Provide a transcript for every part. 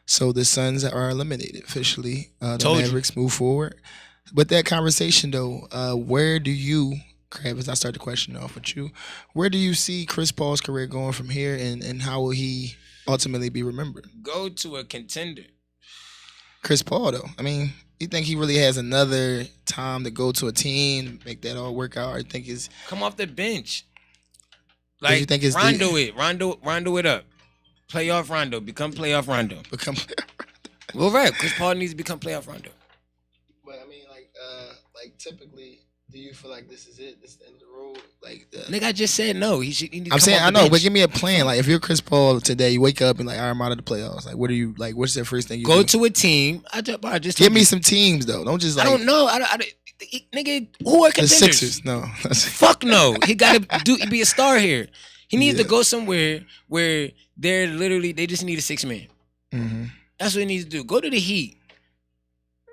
So the Suns are eliminated officially. The Told you. Mavericks move forward. But that conversation though, where do you, Kravis, I start the question off with you. Where do you see Chris Paul's career going from here, and how will he ultimately be remembered? Go to a contender. Chris Paul though, I mean, you think he really has another time to go to a team, make that all work out? Or you think is Come off the bench. you think it's Rondo it up. Playoff Rondo. Become playoff Rondo. become? Well, right. Chris Paul needs to become playoff Rondo. But I mean, like typically, do you feel like this is it? This is the end of the road? Like, Nigga, I just said no. He needs to I'm come saying, off I the know, bench. but give me a plan. Like, if you're Chris Paul today, you wake up and like, I'm out of the playoffs. Like, what are you like? What's the first thing you Go do? to a team. Just Give me some teams though. Don't just like. I don't know. Nigga, who are The contenders? Sixers. No. Fuck no. He got to be a star here. He needs to go somewhere where they just need a 6-man. Mm-hmm. That's what he needs to do. Go to the Heat.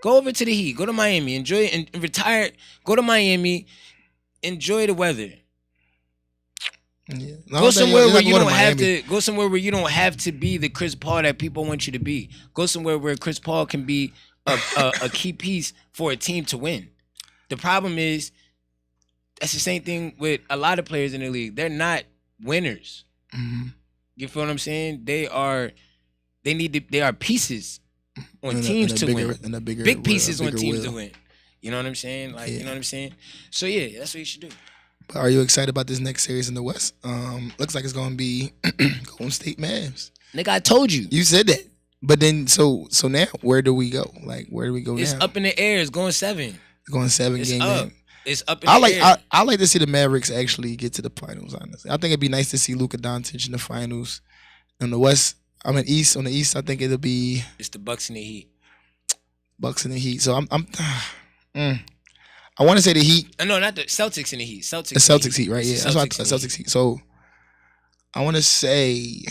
Go over to the Heat. Go to Miami. Enjoy it and retire. Go to Miami. Enjoy the weather. Yeah. Go somewhere where you don't have to. Go somewhere where you don't have to be the Chris Paul that people want you to be. Go somewhere where Chris Paul can be a key piece for a team to win. The problem is that's the same thing with a lot of players in the league. They're not winners. Mm-hmm. You feel what I'm saying? They are pieces on teams to win. Big pieces on teams to win. You know what I'm saying? Like, you know what I'm saying? So yeah, that's what you should do. But are you excited about this next series in the West? Looks like it's gonna be Golden State Mavs. Nigga, I told you. You said that. But then so now where do we go? Like, where do we go It's now? up in the air. It's going 7. It's going 7 It's game up. game. It's up in the air. I like to see the Mavericks actually get to the finals, honestly. I think it'd be nice to see Luka Doncic in the finals. On the West, on the East, I think it'll be It's the Bucks and the Heat. Bucks and the Heat. So I want to say the Heat. No, not the Celtics and the Heat. The Celtics Heat, right? Yeah, that's what I thought. Celtics Heat. So I want to say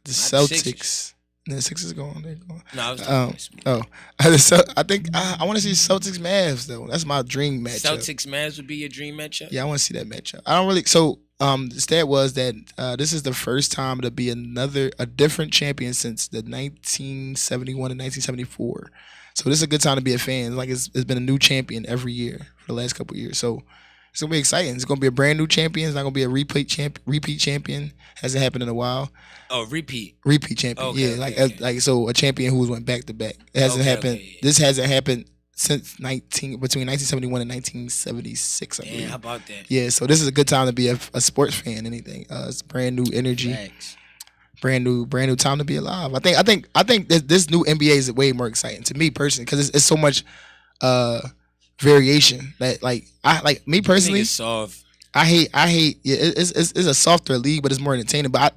the Celtics. The Sixers going. They're going. No, I was I think I want to see Celtics Mavs though. That's my dream matchup. Celtics Mavs would be your dream matchup. Yeah, I want to see that matchup. I don't really. So the stat was that this is the first time to be a different champion since the 1971 and 1974. So this is a good time to be a fan. Like it's been a new champion every year for the last couple of years. So it's gonna be exciting. It's gonna be a brand new champion. It's not gonna be a repeat champion. Hasn't happened in a while. Oh, repeat champion. Okay, yeah, like so a champion who's went back to back. It hasn't happened. Yeah. This hasn't happened since between 1971 and 1976. I believe. Damn, how about that? Yeah, so this is a good time to be a sports fan. Anything. It's brand new energy. Thanks. Brand new time to be alive. I think this new NBA is way more exciting to me personally because it's so much variation. Like me personally, Niggas soft. I hate. Yeah, it's a softer league, but it's more entertaining. But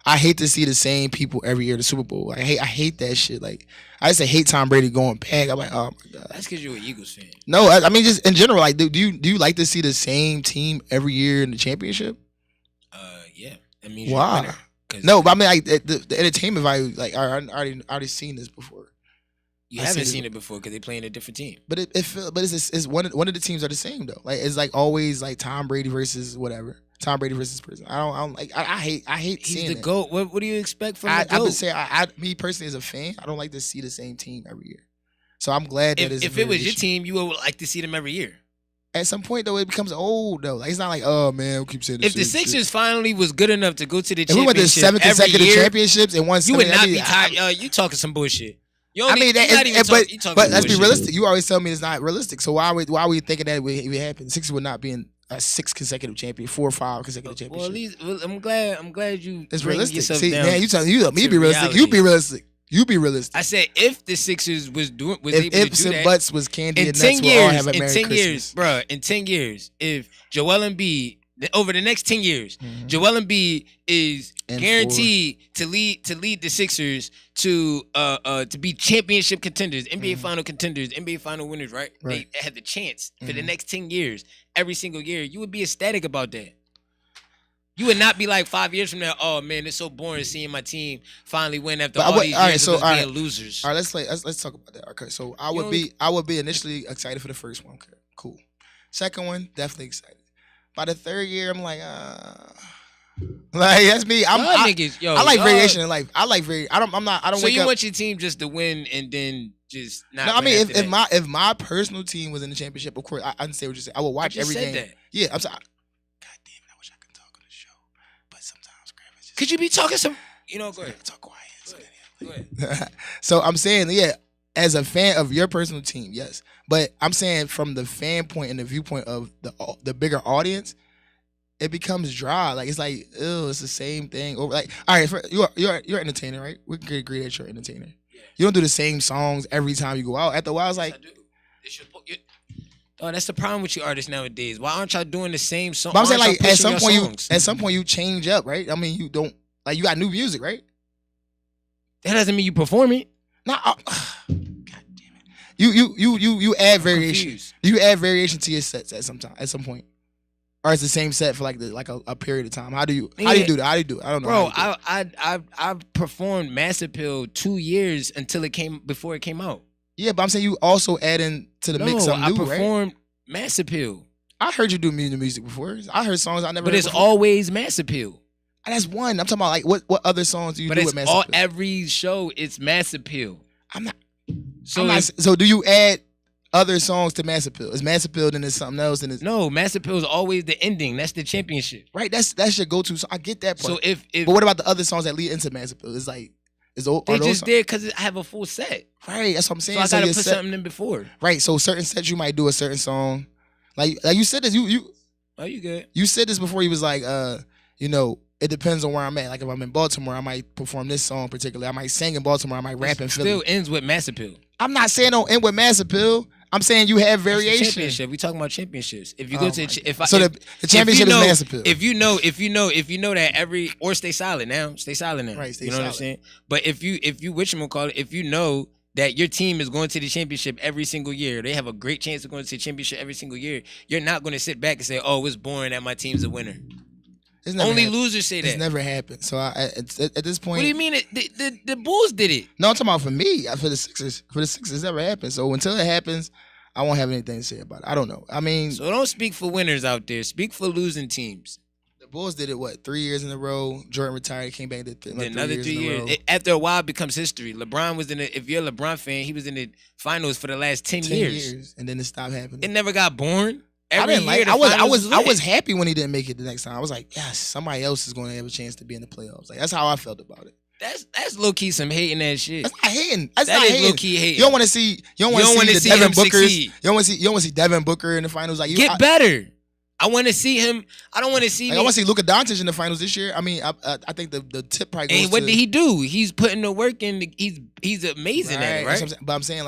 I hate to see the same people every year at the Super Bowl. I hate that shit. Like I just hate Tom Brady going back. I'm like, oh my god. That's because you're an Eagles fan. No, I mean just in general. Like, do you like to see the same team every year in the championship? Yeah. That means Why? you're a winner. No, but I mean like the entertainment value. Like I already seen this before. You haven't seen it before because they play in a different team. But it's one of the teams are the same though. Like it's like always like Tom Brady versus whatever. Tom Brady versus person. I don't like. I hate. He's seeing the that. GOAT. What do you expect from the GOAT? I would say me personally as a fan, I don't like to see the same team every year. So I'm glad that if it was your team, you would like to see them every year. At some point though, it becomes old though. Like it's not like, oh man, we keep saying this. If the Sixers finally was good enough to go to the if we went to 7 consecutive championships and won, you would not be tired. You talking some bullshit. But let's be realistic. You always tell me it's not realistic. So why are we thinking that it would happen? Sixers would not be in a 6 consecutive champion, 4 or 5 consecutive championships. Well, I'm glad you. It's realistic. See, man, you telling me be realistic. You be realistic. You be realistic. I said if the Sixers was able to do ifs that, and buts was candy in and 10 nuts, years, we'll all have a in Merry 10 Christmas. years, bro, in 10 years, if Joel Embiid over the next 10 years, Joel Embiid is guaranteed to lead the Sixers to be championship contenders, NBA final contenders, NBA final winners, right? They had the chance for the next 10 years, every single year. You would be ecstatic about that. You would not be like 5 years from now, oh man, it's so boring seeing my team finally win after all these years of being losers. All right, let's talk about that. Okay, so I would be initially excited for the first one. Okay, cool. Second one, definitely excited. By the third year, I'm like, Like that's me. I like y'all, variation in life. I like I don't So wake you up. want your team just to win and then just not? No, I win mean after that. if my personal team was in the championship, of course I understand what you're saying. I would watch every game. That. Yeah, I'm sorry. God damn it! I wish I could talk on the show, but sometimes just. Could you be talking some? Go ahead. Talk quiet. Go ahead. So I'm saying, yeah, as a fan of your personal team, yes, but I'm saying from the fan point and the viewpoint of the bigger audience, it becomes dry. Like it's like, ew, it's the same thing over. Like, all right, you're an entertainer, right? We can agree that you're an entertainer. Yeah. You don't do the same songs every time you go out. After a while, it's like, oh, that's the problem with you artists nowadays. Why aren't y'all doing the same song? But I'm saying, like, at some point you change up, right? I mean, you don't like you got new music, right? That doesn't mean you perform it. Nah, God damn it. You add variation. Confused. You add variation to your sets at some point. Or it's the same set for like a period of time. How do you do that? How do you do it? I don't know. Bro, I performed Mass Appeal 2 years before it came out. Yeah, but I'm saying you also add in to the mix something new, right? I performed Mass Appeal. I heard you do music before. I heard songs I never But heard it's before. Always Mass Appeal. And that's one. I'm talking about like what other songs do you do with Mass Appeal? Every show it's Mass Appeal. So do you add other songs to Mass Appeal? Is Mass Appeal then it's something else? And no, Mass Appeal is always the ending. That's the championship. Right. That's your go-to song. I get that part. So but what about the other songs that lead into Mass Appeal? It's like they just there because I have a full set. Right. That's what I'm saying. So I gotta put something in before. Right. So certain sets you might do a certain song. Like you said this. You. Oh, you good? You said this before. You was like, it depends on where I'm at. Like if I'm in Baltimore, I might perform this song particularly. I might sing in Baltimore. I might rap in Philly. Still ends with Mass Appeal. I'm not saying don't end with Mass Appeal. I'm saying you have variation. Championship. We talking about championships. If you go to the championship is Mass Appeal. If you know that or stay silent now. Right. You know what I'm saying? But if you whatchamacallit, if you know that your team is going to the championship every single year, they have a great chance of going to the championship every single year. You're not going to sit back and say, "Oh, it's boring that my team's a winner." Only losers say that. It's never happened. So at this point, what do you mean? The Bulls did it. No, I'm talking about for me, for the Sixers. For the Sixers, it never happened. So until it happens, I won't have anything to say about it. I don't know. I mean, so don't speak for winners out there. Speak for losing teams. The Bulls did it 3 years in a row. Jordan retired, came back and did another 3 years. After a while, it becomes history. LeBron was if you're a LeBron fan, he was in the finals for the last 10 years, and then it stopped happening. It never got born. I was happy when he didn't make it the next time. I was like, yes, somebody else is going to have a chance to be in the playoffs. Like that's how I felt about it. That's low key some hating that shit. That's not hating. That's that not is hating. low key hating. You don't want to see the Devin Bookers. Succeed. You don't want to see Devin Booker in the finals. Like get better. I want to see him. I don't want to see. I want to see Luka Doncic in the finals this year. I mean, I think the tip probably goes. And what did he do? He's putting the work in. He's amazing at it, right? But I'm saying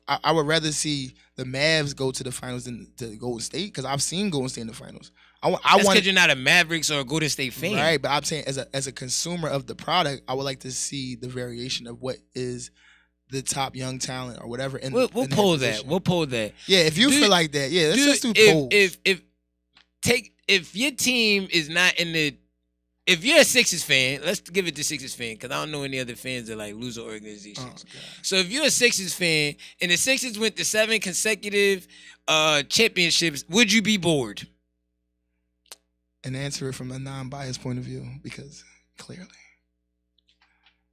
I would rather see the Mavs go to the finals than to Golden State because I've seen Golden State in the finals. That's because you're not a Mavericks or a Golden State fan, right? But I'm saying as a consumer of the product, I would like to see the variation of what is the top young talent or whatever. We'll pull that. We'll pull that. Yeah, if you feel like that, yeah, let's just do polls. If your team is not in the, if you're a Sixers fan, let's give it to Sixers fan because I don't know any other fans that like loser organizations. So if you're a Sixers fan and the Sixers went to 7 consecutive championships, would you be bored? And answer it from a non-biased point of view because clearly.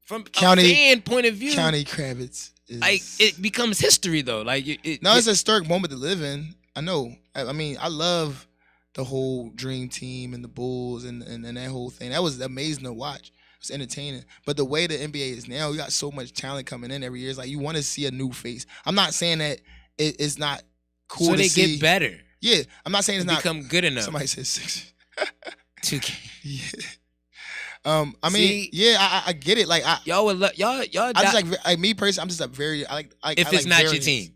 From a fan point of view, County Kravitz is like it becomes history though. Like it's a historic moment to live in. I know. I mean, I love the whole Dream Team and the Bulls and that whole thing. That was amazing to watch. It was entertaining. But the way the NBA is now, you got so much talent coming in every year. It's like you want to see a new face. I'm not saying that it's not cool to see. So they get better. Yeah, I'm not saying it's not become good enough. Somebody said 6. 2K. Yeah. I mean, I get it. Like y'all would y'all. I just like me personally. I'm just a very like if it's not your team.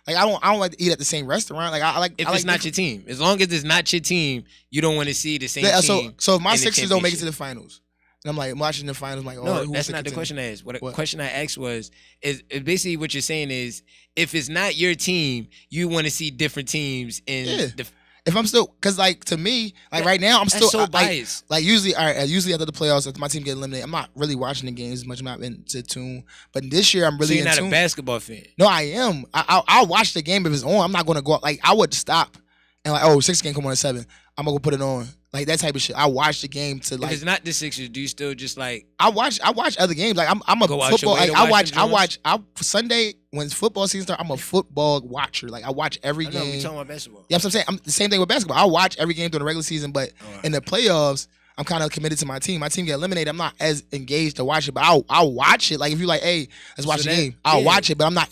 Like I don't like to eat at the same restaurant. Like I like if it's not your team. As long as it's not your team, you don't want to see the same team. So if my Sixers don't make it to the finals, and I'm like I'm watching the finals, I'm like, no, that's not the question I asked. What question I asked was is basically what you're saying is if it's not your team, you want to see different teams in the. If I'm still, cause like to me, like right now, I'm still so biased. Like usually after the playoffs, after my team get eliminated, I'm not really watching the games as much. I'm not into tune. But this year, I'm really. So you're not a basketball fan? No, I am. I'll watch the game if it's on. I'm not gonna go out. Like I would stop and like, oh, 6 game come on at 7. I'm gonna go put it on. like that type of shit. I watch the game to like. If it's not the Sixers, do you still just like? I watch other games. Like I'm a Go out football. your way Like to I watch watch Sunday when football season starts. I'm a football watcher. Like I watch every I know, game. we talking about basketball. Yeah, that's what I'm saying. I'm the same thing with basketball. I watch every game during the regular season, but in the playoffs, I'm kind of committed to my team. My team get eliminated. I'm not as engaged to watch it, but I'll watch it. Like if you like, hey, let's watch the game. I'll watch it, but I'm not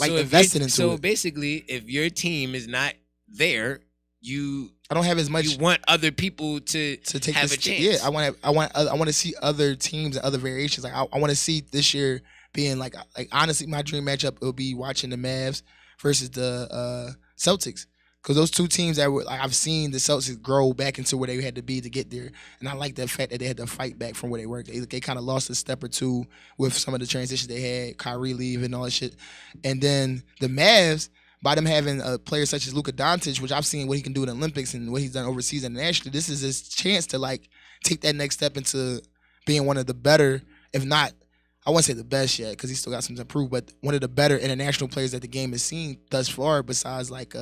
like invested into it. So basically, if your team is not there, I don't have as much. You want other people to take have a chance. Yeah, I want to see other teams and other variations. Like I want to see this year being like honestly, my dream matchup will be watching the Mavs versus the Celtics. Because those two teams that were like I've seen the Celtics grow back into where they had to be to get there, and I like the fact that they had to fight back from where they were. They kind of lost a step or two with some of the transitions they had, Kyrie leaving and all that shit, and then the Mavs by them having a player such as Luka Doncic, which I've seen what he can do in the Olympics and what he's done overseas internationally. This is his chance to like take that next step into being one of the better, if not. I wouldn't say the best yet because he's still got some to prove, but one of the better international players that the game has seen thus far. Besides, like,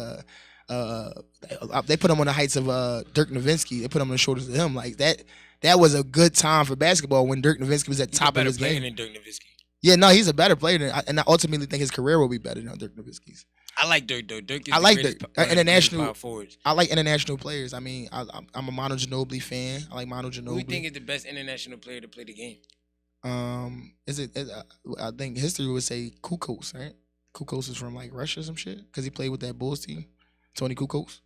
they put him on the heights of Dirk Nowitzki. They put him on the shoulders of him. Like that. That was a good time for basketball when Dirk Nowitzki was at the top of his game. Than Dirk Nowitzki. Yeah, no, he's a better player, and I ultimately think his career will be better than Dirk Nowitzki's. I like Dirk though. Dirk is I like the Dirk. International power forwards. I like international players. I mean, I'm a Manu Ginobili fan. I like Manu Ginobili. Who do you think is the best international player to play the game? I think history would say Kukoc, right? Kukoc is from like Russia or some shit because he played with that Bulls team. Tony Kukoc.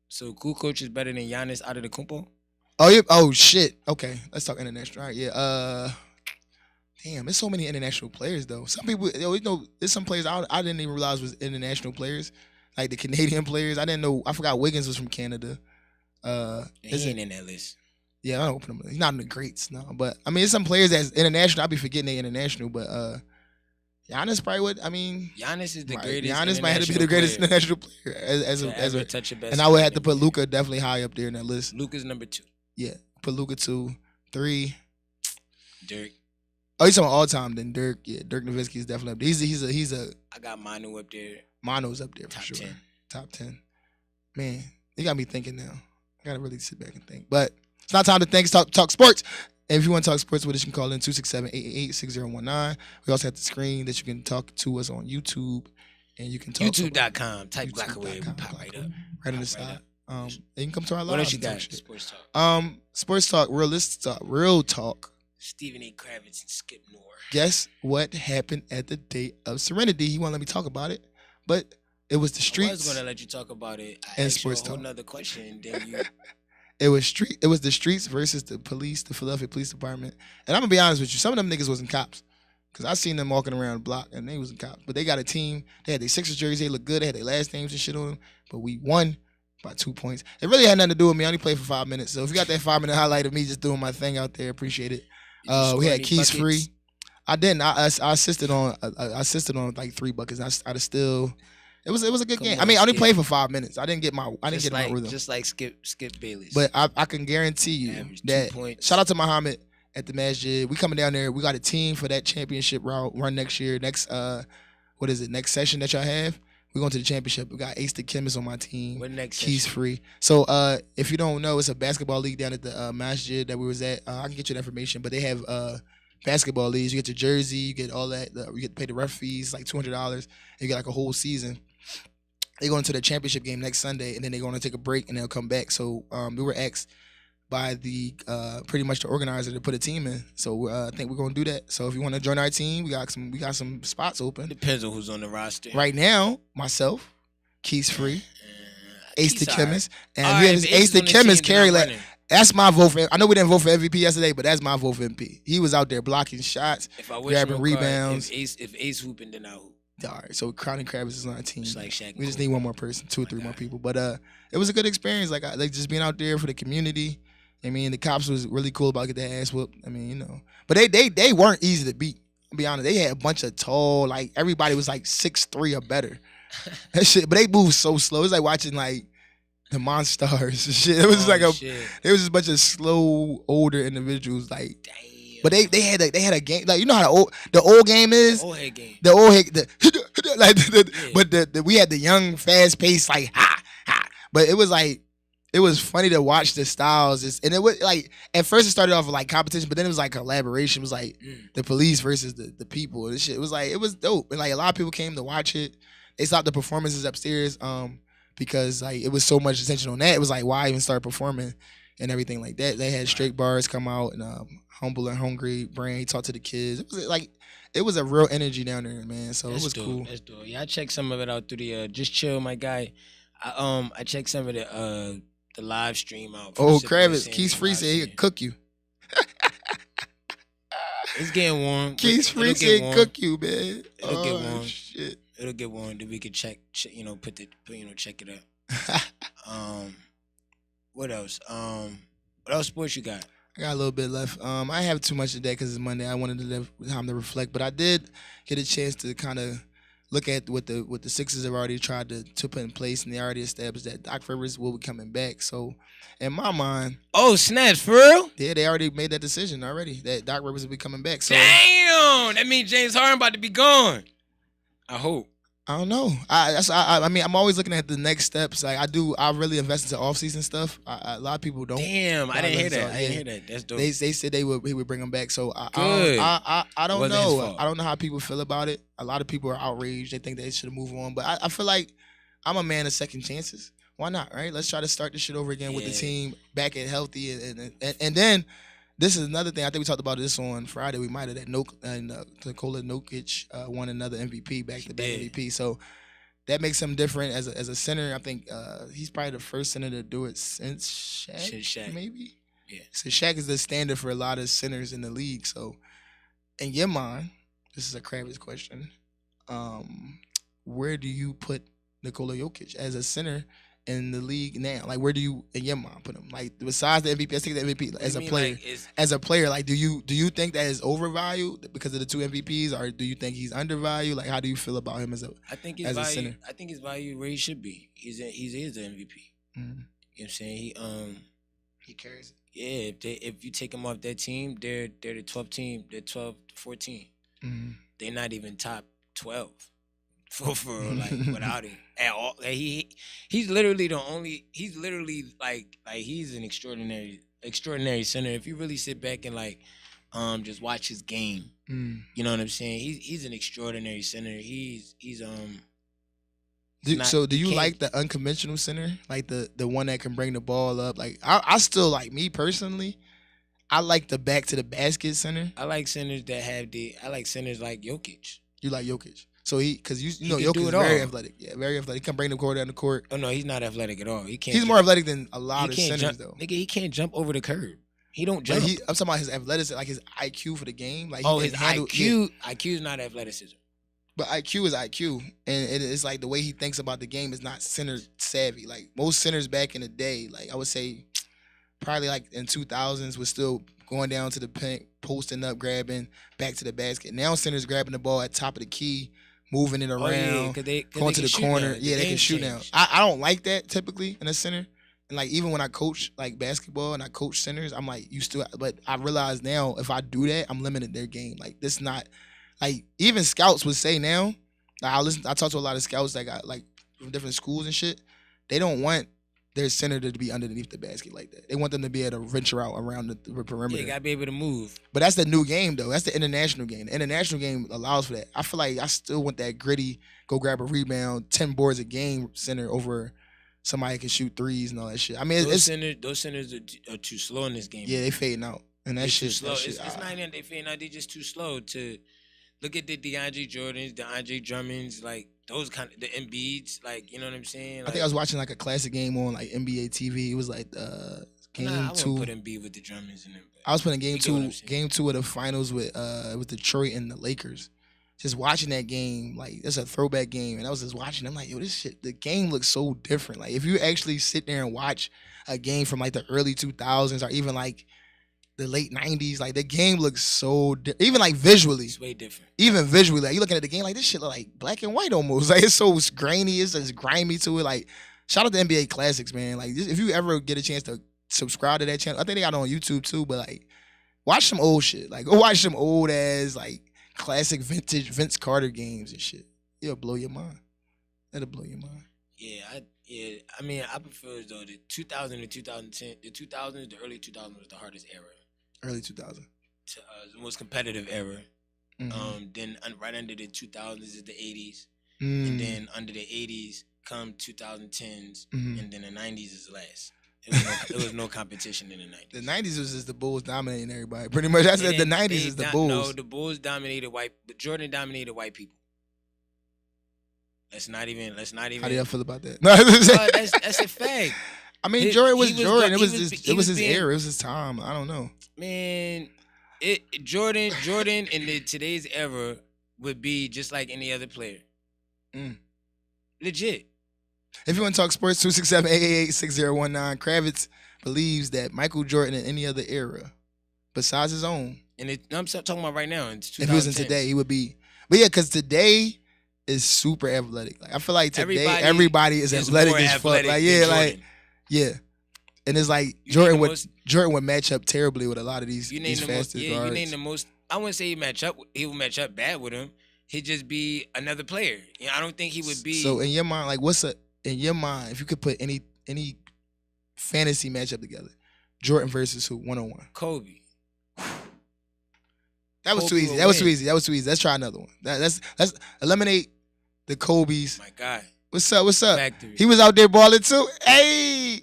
So Kukoc is better than Giannis Antetokounmpo? Oh yeah. Oh shit. Okay, let's talk international. All right, yeah. Damn, there's so many international players though. Some people, there's some players I didn't even realize was international players, like the Canadian players. I didn't know. I forgot Wiggins was from Canada. He ain't in that list. Yeah, I don't open him. He's not in the greats, no. But I mean, there's some players that's international. I'll be forgetting they international, but Giannis probably would. I mean, Giannis is the greatest. Giannis might have to be the greatest international player as a touch your best. And I would have to put Luka definitely high up there in that list. Luka's number 2. Yeah, put Luka 2, 3. Dirk. Oh, he's talking all time. Then Dirk. Yeah, Dirk Nowitzki is definitely up there. He's a. I got Manu up there. Manu's up there for sure. 10. Top 10. Man, you got me thinking now. I gotta really sit back and think. But it's not time to think. It's talk sports. And if you want to talk sports with us, you can call in 267-888-6019. We also have the screen that you can talk to us on YouTube. And you can talk YouTube.com. Type Blackaway. We pop right up. Right on the side. And you can come to our live. What else you got? Sports talk. Sports talk, real talk. Stephen A. Kravitz and Skip Noor. Guess what happened at the day of Serenity? He won't let me talk about it. But it was the streets. I was going to let you talk about it. I and asked sports you a whole talk. nother question. And then you... It was the streets versus the police, the Philadelphia Police Department. And I'm going to be honest with you. Some of them niggas wasn't cops. Because I seen them walking around the block and they wasn't cops. But they got a team. They had their Sixers jerseys. They looked good. They had their last names and shit on them. But we won by 2 points. It really had nothing to do with me. I only played for 5 minutes. So if you got that 5-minute highlight of me just doing my thing out there, appreciate it. We had keys buckets? Free. I didn't. I assisted on like 3 buckets. I'd still. It was a good game. I mean, I only played for 5 minutes. I didn't get my rhythm. Just like Skip Bayless. But I can guarantee you that. Shout out to Muhammad at the Masjid. We coming down there. We got a team for that championship run next year. Next next session that y'all have. We're going to the championship. We got Ace the Chemist on my team. What next Keys session? Free. So if you don't know, it's a basketball league down at the Masjid that we was at. I can get you the information, but they have basketball leagues. You get your jersey, you get all that. You get to pay the ref fees, like $200. You get like a whole season. They go into the championship game next Sunday, and then they're going to take a break, and they'll come back. So we were asked by the pretty much the organizer to put a team in. So I think we're going to do that. So if you want to join our team, we got some spots open. Depends on who's on the roster. Right now, myself, Keys Free, Ace the Chemist, and right, we have Ace the Chemist carry that. That's my vote for. I know we didn't vote for MVP yesterday, but that's my vote for MVP. He was out there blocking shots, grabbing rebounds. If Ace hooping, then I hoop. All right, so Crowder Kravitz is on our team. Just like Shaq. We just need one more person, 2 or 3 more people. But it was a good experience. Like just being out there for the community. I mean, the cops was really cool about getting their ass whooped. I mean, but they weren't easy to beat. I'll be honest, they had a bunch of tall, like everybody was like 6'3" or better. That shit, but they moved so slow. It was like watching like the Monstars and shit. It was it was just a bunch of slow, older individuals. Like, damn. But they had a game, like, you know how the old game is. Old head game. The old head, like, but we had the young, fast paced, like ha ha. But it was like it was funny to watch the styles. And it was like at first it started off with like competition, but then it was like collaboration. It was like the police versus the people. This shit, it was like it was dope, and like a lot of people came to watch it. They stopped the performances upstairs because like it was so much attention on that. It was like why even start performing and everything like that. They had straight bars come out and humble and hungry. Brain he talked to the kids. It was like it was a real energy down there, man. So That's it was dope. cool. That's dope. Yeah, I checked some of it out through the Just Chill, my guy. I checked some of the live stream out. Oh, Kravitz, Keith Free said he'd cook you. It's getting warm. Keith Free said cook you, man. It'll get warm. Shit. It'll get warm. Then we can check check it out. What else? What else sports you got? I got a little bit left. I have too much today because it's Monday. I wanted to have time to reflect, but I did get a chance to kind of look at what the Sixers have already tried to put in place, and they already established that Doc Rivers will be coming back. So, in my mind, oh snaps, for real? Yeah, they already made that decision already that Doc Rivers will be coming back. So, damn, that means James Harden about to be gone. I hope. I don't know. I mean, I'm always looking at the next steps. Like I really invest into off-season stuff. A lot of people don't. Damn, I didn't hear that. I didn't hear that. That's dope. They said he would bring him back. So I don't Wasn't his know. fault. I don't know how people feel about it. A lot of people are outraged. They think they should move on. But I feel like I'm a man of second chances. Why not? Right? Let's try to start this shit over again with the team back and healthy, and then. This is another thing. I think we talked about this on Friday. We might have that Nikola Jokic won another MVP, back-to-back MVP. So that makes him different as a center. I think he's probably the first center to do it since Shaq. Maybe. Yeah. So Shaq is the standard for a lot of centers in the league. So in your mind, this is a Kravitz question. Where do you put Nikola Jokic as a center in the league now? Like, where do you, in your mind, put him? Like, besides the MVP, let's take the MVP as a player. As a player, like, do you think that is overvalued because of the two MVPs, or do you think he's undervalued? Like, how do you feel about him as a center? I think his value where he should be. He is the MVP. Mm-hmm. You know what I'm saying? He carries it. Yeah, if you take him off that team, they're the 12th team. They're 12 to 14. Mm-hmm. They're not even top 12 for like without him at all. Like he's literally the only. He's literally like he's an extraordinary center. If you really sit back and like just watch his game, you know what I'm saying? He's an extraordinary center. Do you like the unconventional center, like the one that can bring the ball up? Like I still like, me personally, I like the back to the basket center. I like centers that have I like centers like Jokic. You like Jokic, so because you know Jokic is very athletic. Yeah, very athletic. He can bring the court down the court. Oh no, he's not athletic at all. He can't. He's more athletic than a lot of centers though. Nigga, he can't jump over the curb. He don't jump. I'm talking about his athleticism, like his IQ for the game. Like his IQ. Yeah. IQ is not athleticism. But IQ is IQ, and it's like the way he thinks about the game is not center savvy. Like most centers back in the day, like I would say, probably like in 2000s, was still going down to the paint, posting up, grabbing, back to the basket. Now centers grabbing the ball at top of the key, moving it around, going to the corner. Yeah, they can shoot now. I don't like that typically in a center. And like even when I coach like basketball and I coach centers, I'm like, but I realize now if I do that, I'm limiting their game. Like this not. Like even scouts would say now, like I talk to a lot of scouts that got like from different schools and shit. They don't want their center to be underneath the basket like that. They want them to be able to venture out around the perimeter. Yeah, you gotta be able to move. But that's the new game though. That's the international game. The international game allows for that. I feel like I still want that gritty, go grab a rebound, 10 boards a game center over somebody can shoot threes and all that shit. I mean, those centers are too slow in this game. Yeah, they fading out, and that shit. Slow. It's not even they fading out. They just too slow to. Look at the DeAndre Jordans, the Andre Drummonds, like those kind of the Embiids, like you know what I'm saying. Like, I think I was watching like a classic game on like NBA TV. It was like game 2. I wouldn't put Embiid with the Drummonds in them. I was putting game two of the finals with Detroit and the Lakers. Just watching that game, like that's a throwback game, and I was just watching. I'm like, yo, this shit. The game looks so different. Like if you actually sit there and watch a game from like the early 2000s or even like the late 90s, like the game looks so even like visually. It's way different. Even visually, like you looking at the game, like this shit look like black and white almost. Like it's so grainy, it's just grimy to it. Like shout out to NBA Classics, man. Like if you ever get a chance to subscribe to that channel, I think they got it on YouTube too. But like watch some old shit. Like go watch some old ass like classic vintage Vince Carter games and shit. It'll blow your mind. That'll blow your mind. Yeah, Yeah, I mean, I prefer though the 2000 to 2010, the 2000s, the early 2000s was the hardest era. Early 2000. The most competitive era. Mm-hmm. Then right under the 2000s is the 80s, Mm. and then under the 80s come 2010s, Mm-hmm. and then the 90s is last. It was no competition in the 90s. The 90s was just the Bulls dominating everybody. Pretty much, I said the 90s is the Bulls. No, the Bulls dominated but Jordan dominated white people. Let's not even. How do y'all feel about that? That's a fact. I mean, Jordan was Jordan. It was his era. It was his time. I don't know. Man, Jordan in today's era would be just like any other player. Legit. If you want to talk sports, 267-888-6019. Kravitz believes that Michael Jordan in any other era besides his own. And I'm talking about right now. If he was in today, he would be. But yeah, because today is super athletic. Like I feel like today everybody is athletic as fuck. Like yeah. And it's like Jordan would match up terribly with a lot of these fastest guards. You name the most. I wouldn't say he would match up bad with him. He'd just be another player. You know, I don't think he would be. So in your mind, like in your mind, if you could put any fantasy matchup together, Jordan versus who? 1-on-1. Kobe. That was too easy. That was too easy. Let's try another one. Let's eliminate the Kobe's. My guy. What's up? Factory. He was out there balling too. Hey.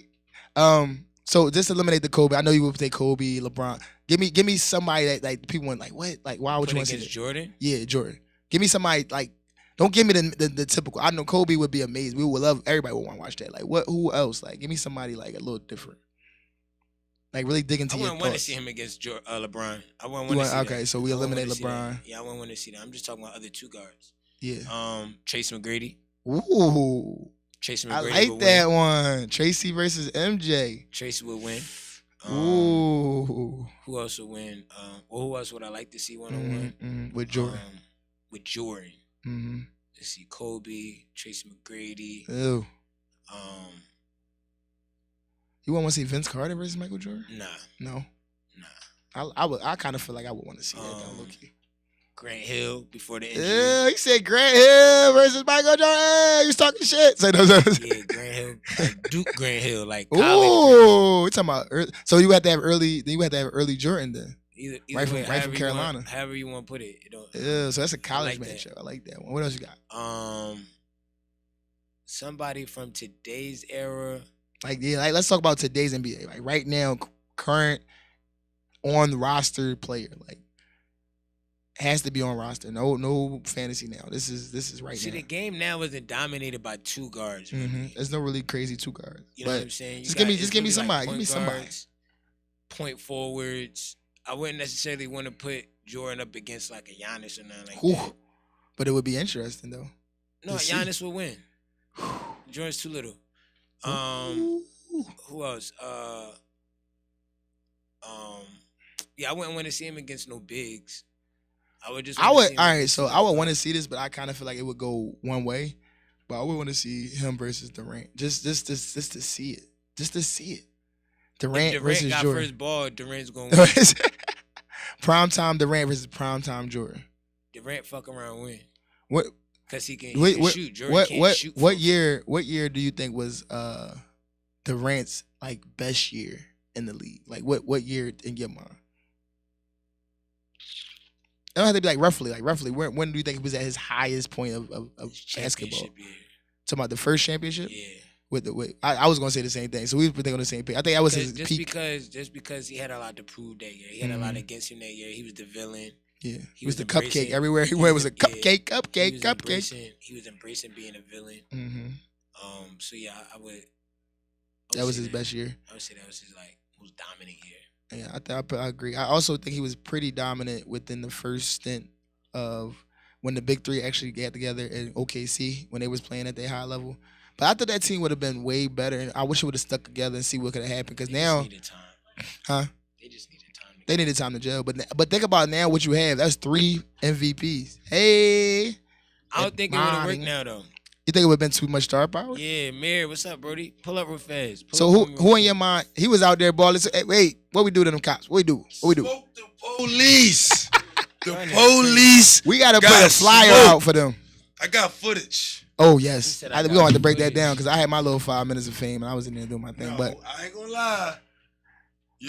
So just eliminate the Kobe. I know you would say Kobe, LeBron. Give me somebody that like people want like what? Like why would you want to see Jordan? Yeah, Jordan. Give me somebody like. Don't give me the typical. I know Kobe would be amazing. We would love. Everybody would want to watch that. Like what? Who else? Like give me somebody like a little different. Like really dig into your thoughts. I wouldn't want to see him against LeBron. I wouldn't want to see okay, that. So we eliminate LeBron. Yeah, I wouldn't want to see that. I'm just talking about other two guards. Yeah. Tracy McGrady. Ooh. Tracy McGrady. I like that one. Tracy versus MJ. Tracy would win. Ooh. Who else would win? Who else would I like to see 1-on-1? With Jordan. With Jordan. Mm-hmm. Let's see, Kobe, Tracy McGrady. Ew. You want to see Vince Carter versus Michael Jordan? Nah. No. Nah. I kind of feel like I would want to see that though, low-key. Grant Hill before the injury. Yeah, he said Grant Hill versus Michael Jordan. Hey, he was talking shit. Say no. Yeah, Grant Hill, like Duke Grant Hill, like college. Ooh, we talking about early. So you had to have early. Then you had to have early Jordan then. Either right from Carolina. However you want to put it. Yeah, so that's a college matchup. I like that one. What else you got? Somebody from today's era. Like let's talk about today's NBA. Like right now, current on the roster player. Like has to be on roster. No fantasy now. This is right now. See, the game now isn't dominated by two guards. Really. Mm-hmm. There's no really crazy two guards. You know what I'm saying? Just give me somebody. Give me somebody. Point forwards. I wouldn't necessarily want to put Jordan up against like a Giannis or nothing like that. But it would be interesting though. No, Giannis will win. Jordan's too little. Who else? Yeah, I wouldn't want to see him against no bigs. I would want to see this, but I kind of feel like it would go one way. But I would want to see him versus Durant, just to see it, just to see it. Durant versus got Jordan. First ball, Durant's gonna win. Primetime Durant versus primetime Jordan. Durant fuck around win. What? Because he can shoot. Jordan can't shoot. What year do you think was Durant's like best year in the league? Like what year in your mind? It don't have to be like roughly. When do you think he was at his highest point of basketball? Year. Talking about the first championship? Yeah. I was gonna say the same thing. So we were thinking on the same page. I think that was his peak. Because he had a lot to prove that year. He had a lot against him that year. He was the villain. Yeah. He was the cupcake everywhere he went. It was a cupcake. He was embracing being a villain. Mm-hmm. So yeah, I would that was his best year. I would say that was his like most dominant year. Yeah, I agree. I also think he was pretty dominant within the first stint of when the big three actually got together in OKC when they was playing at their high level. But I thought that team would have been way better, and I wish it would have stuck together and see what could have happened. Because now, just needed time. Huh? They just needed time. They needed time to gel. But think about now what you have. That's 3 MVPs. Hey. I don't think it would have worked now though. You think it would have been too much star power? Yeah, Mayor, what's up, Brody? Pull up real fast. So who in your mind? He was out there balling. So, hey, wait, what we do to them cops? What we do? Smoke the police. The police. We gotta put a flyer out for them. I got footage. Oh yes, said we gonna have to break that down because I had my little 5 minutes of fame and I was in there doing my thing. No, but I ain't gonna lie.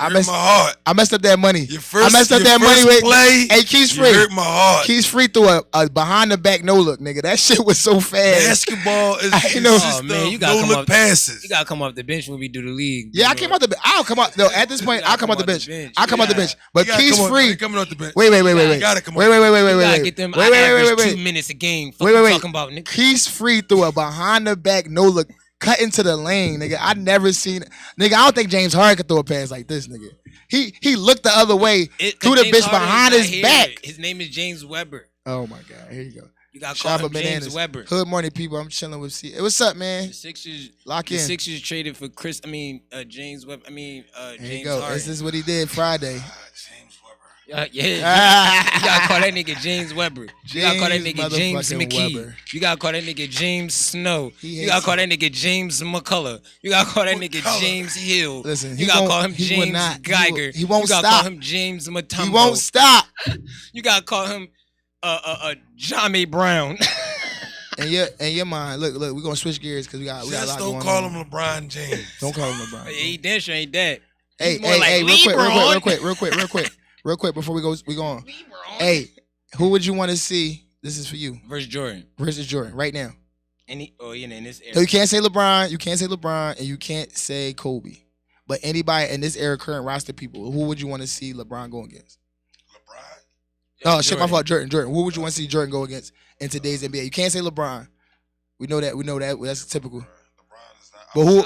I messed my heart. I messed up that money. I messed up that money with play. Hey, Keith's free. Hurt my heart. Keith's free through a behind the back no look, nigga. That shit was so fast. Basketball is man, you gotta no look passes. You gotta come off the bench when we do the league. Yeah, I came off the bench. I'll come out. No, at this point, I'll come off the bench. I'll come off the bench. But Keith's free. Coming off the bench. Wait. You gotta come wait. Get them. Wait. 2 minutes a game. Wait. Talking about nigga. Keith's free through a behind the back no look, cut into the lane, nigga. I never seen, nigga. I don't think James Harden could throw a pass like this, nigga. He looked the other way, threw the bitch behind his back. His name is James Weber. Oh my God, here you go. You got call him James Weber. Good morning, people. I'm chilling with C. What's up, man? The Sixers lock in. The Sixers traded for James Weber. Here James you go. Harden. This is what he did Friday. James Weber. You gotta call that nigga James Weber. You gotta call that nigga James McKee. Weber. You gotta call that nigga James Snow. You gotta call that nigga James McCullough. You gotta call that nigga James Hill. Listen, you gotta call him James Geiger. He won't stop. You gotta call him James Mutombo. He won't stop. You gotta call him Jamie Brown. In your mind, look, we're gonna switch gears because we got a lot going on. Just don't call him LeBron James. Don't call him LeBron. He damn sure ain't that. Hey, real quick before we go on. Hey, who would you want to see? This is for you. Versus Jordan, right now. In this era. So you can't say LeBron, and you can't say Kobe. But anybody in this era, current roster people, who would you want to see LeBron go against? Oh, shit, my fault. Jordan. Who would you want to see Jordan go against in today's NBA? You can't say LeBron. We know that. That's typical. LeBron is not. But who?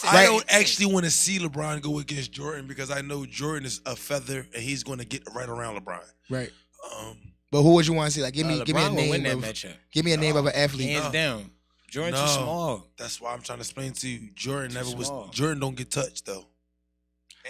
I don't actually want to see LeBron go against Jordan because I know Jordan is a feather and he's going to get right around LeBron. Right. But who would you want to see? Like, give me a name. Give me a name of an athlete. Hands down. Jordan's too small. That's why I'm trying to explain to you. Jordan Jordan don't get touched though.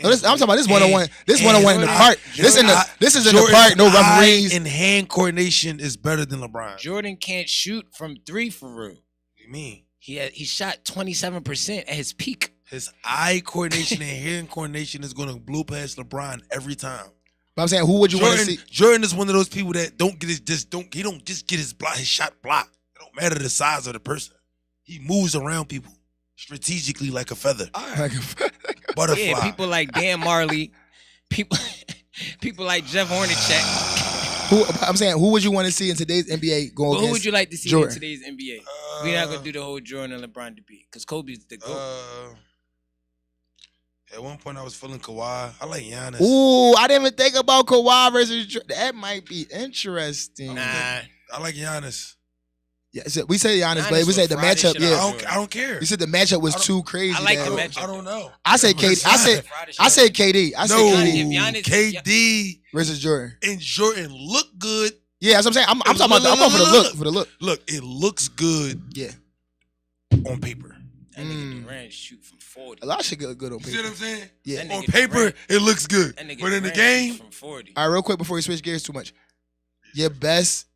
No, I'm talking about this one-on-one. This one-on-one in the park. This is in the park. No referees. And hand coordination is better than LeBron. Jordan can't shoot from 3 for real. What do you mean? He shot 27% at his peak. His eye coordination and hand coordination is going to blow past LeBron every time. But I'm saying, who would you want to see? Jordan is one of those people that don't get he don't just get his shot blocked. It don't matter the size of the person. He moves around people strategically like a feather. Butterfly. Yeah, people like Dan Marley, people like Jeff Hornacek. I'm saying, who would you want to see in today's NBA going against who would you like to see Jordan? In today's NBA? We're not gonna do the whole Jordan and LeBron debate because Kobe's the GOAT. At one point, I was feeling Kawhi. I like Giannis. Ooh, I didn't even think about Kawhi versus Jordan. That might be interesting. Nah, I like Giannis. Yeah, so we say Giannis, but we said the matchup. Yeah, I don't care. You said the matchup was too crazy. I like the matchup. I don't know. I said KD. I said KD. KD versus Jordan. And Jordan look good. Yeah, that's what I'm saying. I'm talking about. I'm going for the look. Look, it looks good. Yeah. On paper. That nigga Durant shoot from 40. A lot of shit good on paper. You see what I'm saying? Yeah. On paper, it looks good. But in the game, from 40. All right, real quick before we switch gears too much. Your best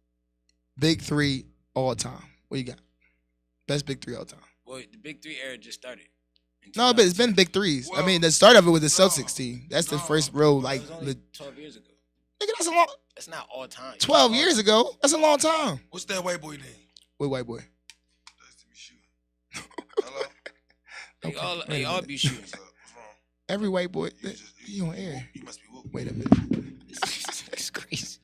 big three all time. What you got? Best big three all time. Well, the big three era just started. No, but it's been big threes. Well, I mean, the start of it was the Celtics team. That's the first row, like. It was only 12 years ago. Nigga, that's a long. That's not all time. 12 years ago. That's a long time. What's that white boy name? What white boy? Nice to meet you. Hello? They all be shooting. What's wrong? Every white boy. You on air. You must be whooped. Wait a minute. It's crazy.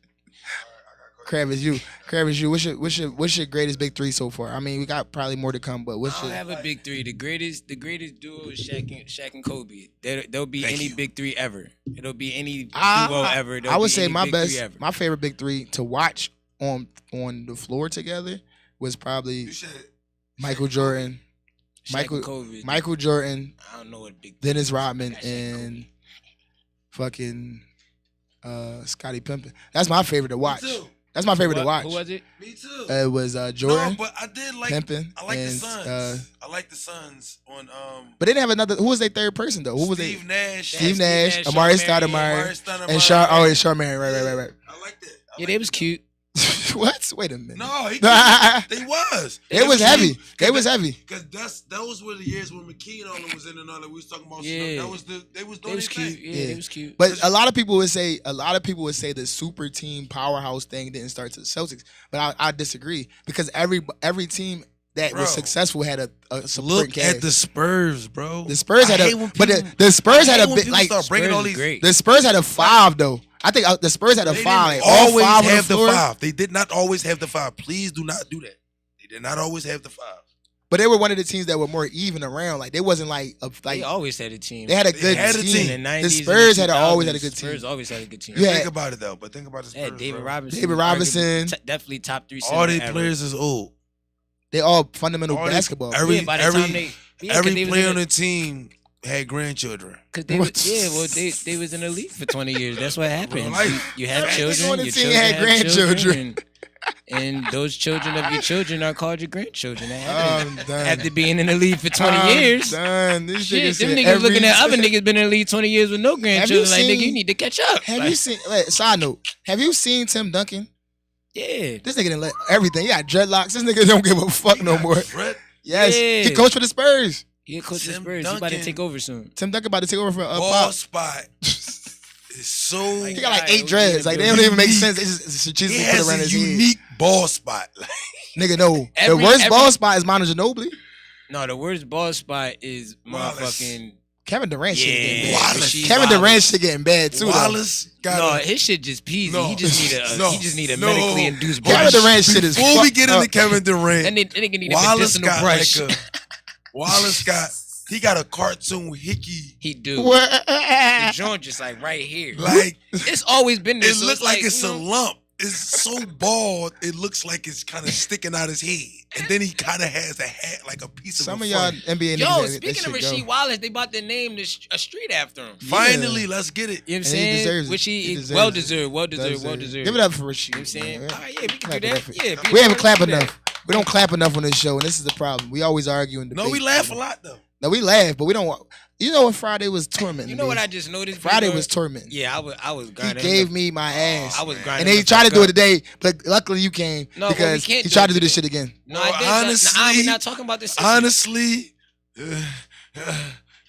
Travis, you. What's your greatest big three so far? I mean, we got probably more to come, but what's I don't have a big three. The greatest duo is Shaq and Kobe. There'll be any big three ever. It'll be any duo ever. I would say my favorite big three to watch on the floor together was probably Michael Jordan, Michael Jordan. I don't know what big. Dennis Rodman and fucking Scottie Pippen. That's my favorite to watch. That's my favorite to watch. Who was it? Me too. It was Jordan. No, but I did like Pimpin, I like the and, Suns. I like the Suns on But they didn't have another. Who was their third person though? Who was Steve Nash, Amari Stoudemire, and Charmaine. Right. I like that. Yeah, they was cute. What? Wait a minute. No, they was. It was heavy. They was heavy. Because those were the years when McKee and all them was in and all that. We was talking about. Yeah. They was doing They was cute. Yeah, they was cute. But a lot of people would say the super team powerhouse thing didn't start to the Celtics. But I disagree because every team that was successful had a support Look cast. at the Spurs, bro. The Spurs had the Spurs had a bit like start breaking all these. the Spurs had a 5 though. I think the Spurs had a 5. Always all 5 have the floor. 5. They did not always have the 5. Please do not do that. They did not always have the 5. But they were one of the teams that were more even around. Like they wasn't like they always had a team. They had a good team. In the 90s, the Spurs always had a good team. Spurs always had a good team. Think about it though. But think about the Spurs. David Robinson. Definitely top 3. All these players is old. They all fundamental basketball. Every player on the team had grandchildren. Cause they they was in the league for 20 years. That's what happened. You have children. Your children had grandchildren. And those children of your children are called your grandchildren. After being in the league for 20 years. Done. This shit, them niggas looking at other niggas been in the league 20 years with no grandchildren. Like, nigga, you need to catch up. Have you seen, side note, have you seen Tim Duncan? Yeah. This nigga done let everything. He got dreadlocks. This nigga don't give a fuck no more. Yes. Yeah. He coached for the Spurs. He coached the Spurs. He about to take over soon. Tim Duncan about to take over for Ball spot. It's so he got like 8 dreads. Like they don't even make sense. It's just he has around a his unique ball spot. Nigga, no. The worst ball spot is Manu Ginobili. No, the worst ball spot is motherfucking Kevin Durant shit getting bad. Kevin Durant shit getting bad too. Wallace his shit just peasy. He just need a medically induced Kevin Durant shit is before we get into Kevin Durant. And nigga need a medicinal brush. Wallace got a cartoon hickey. He do. The joint just like right here. Like it's always been there. It looks like it's a lump. It's so bald, it looks like it's kind of sticking out his head. And then he kind of has a hat, like a piece of some of y'all NBA niggas. Speaking of Rasheed Wallace, they about to name a street after him. Finally, let's get it. You know what I'm saying? Which he well deserved. Give it up for Rasheed. You know what I'm saying? All right, yeah, we can do that. Yeah, we haven't clapped enough. We don't clap enough on this show, and this is the problem. We always argue and debate. No, we laugh a lot though. No, we laugh, but we don't. You know when Friday was torment. You know what I just noticed? Friday was torment. Yeah, I was grinding. He gave me my ass. I was grinding. And then he tried to do it today, but luckily you came because he tried to do this shit again. No, I'm not talking about this. Honestly,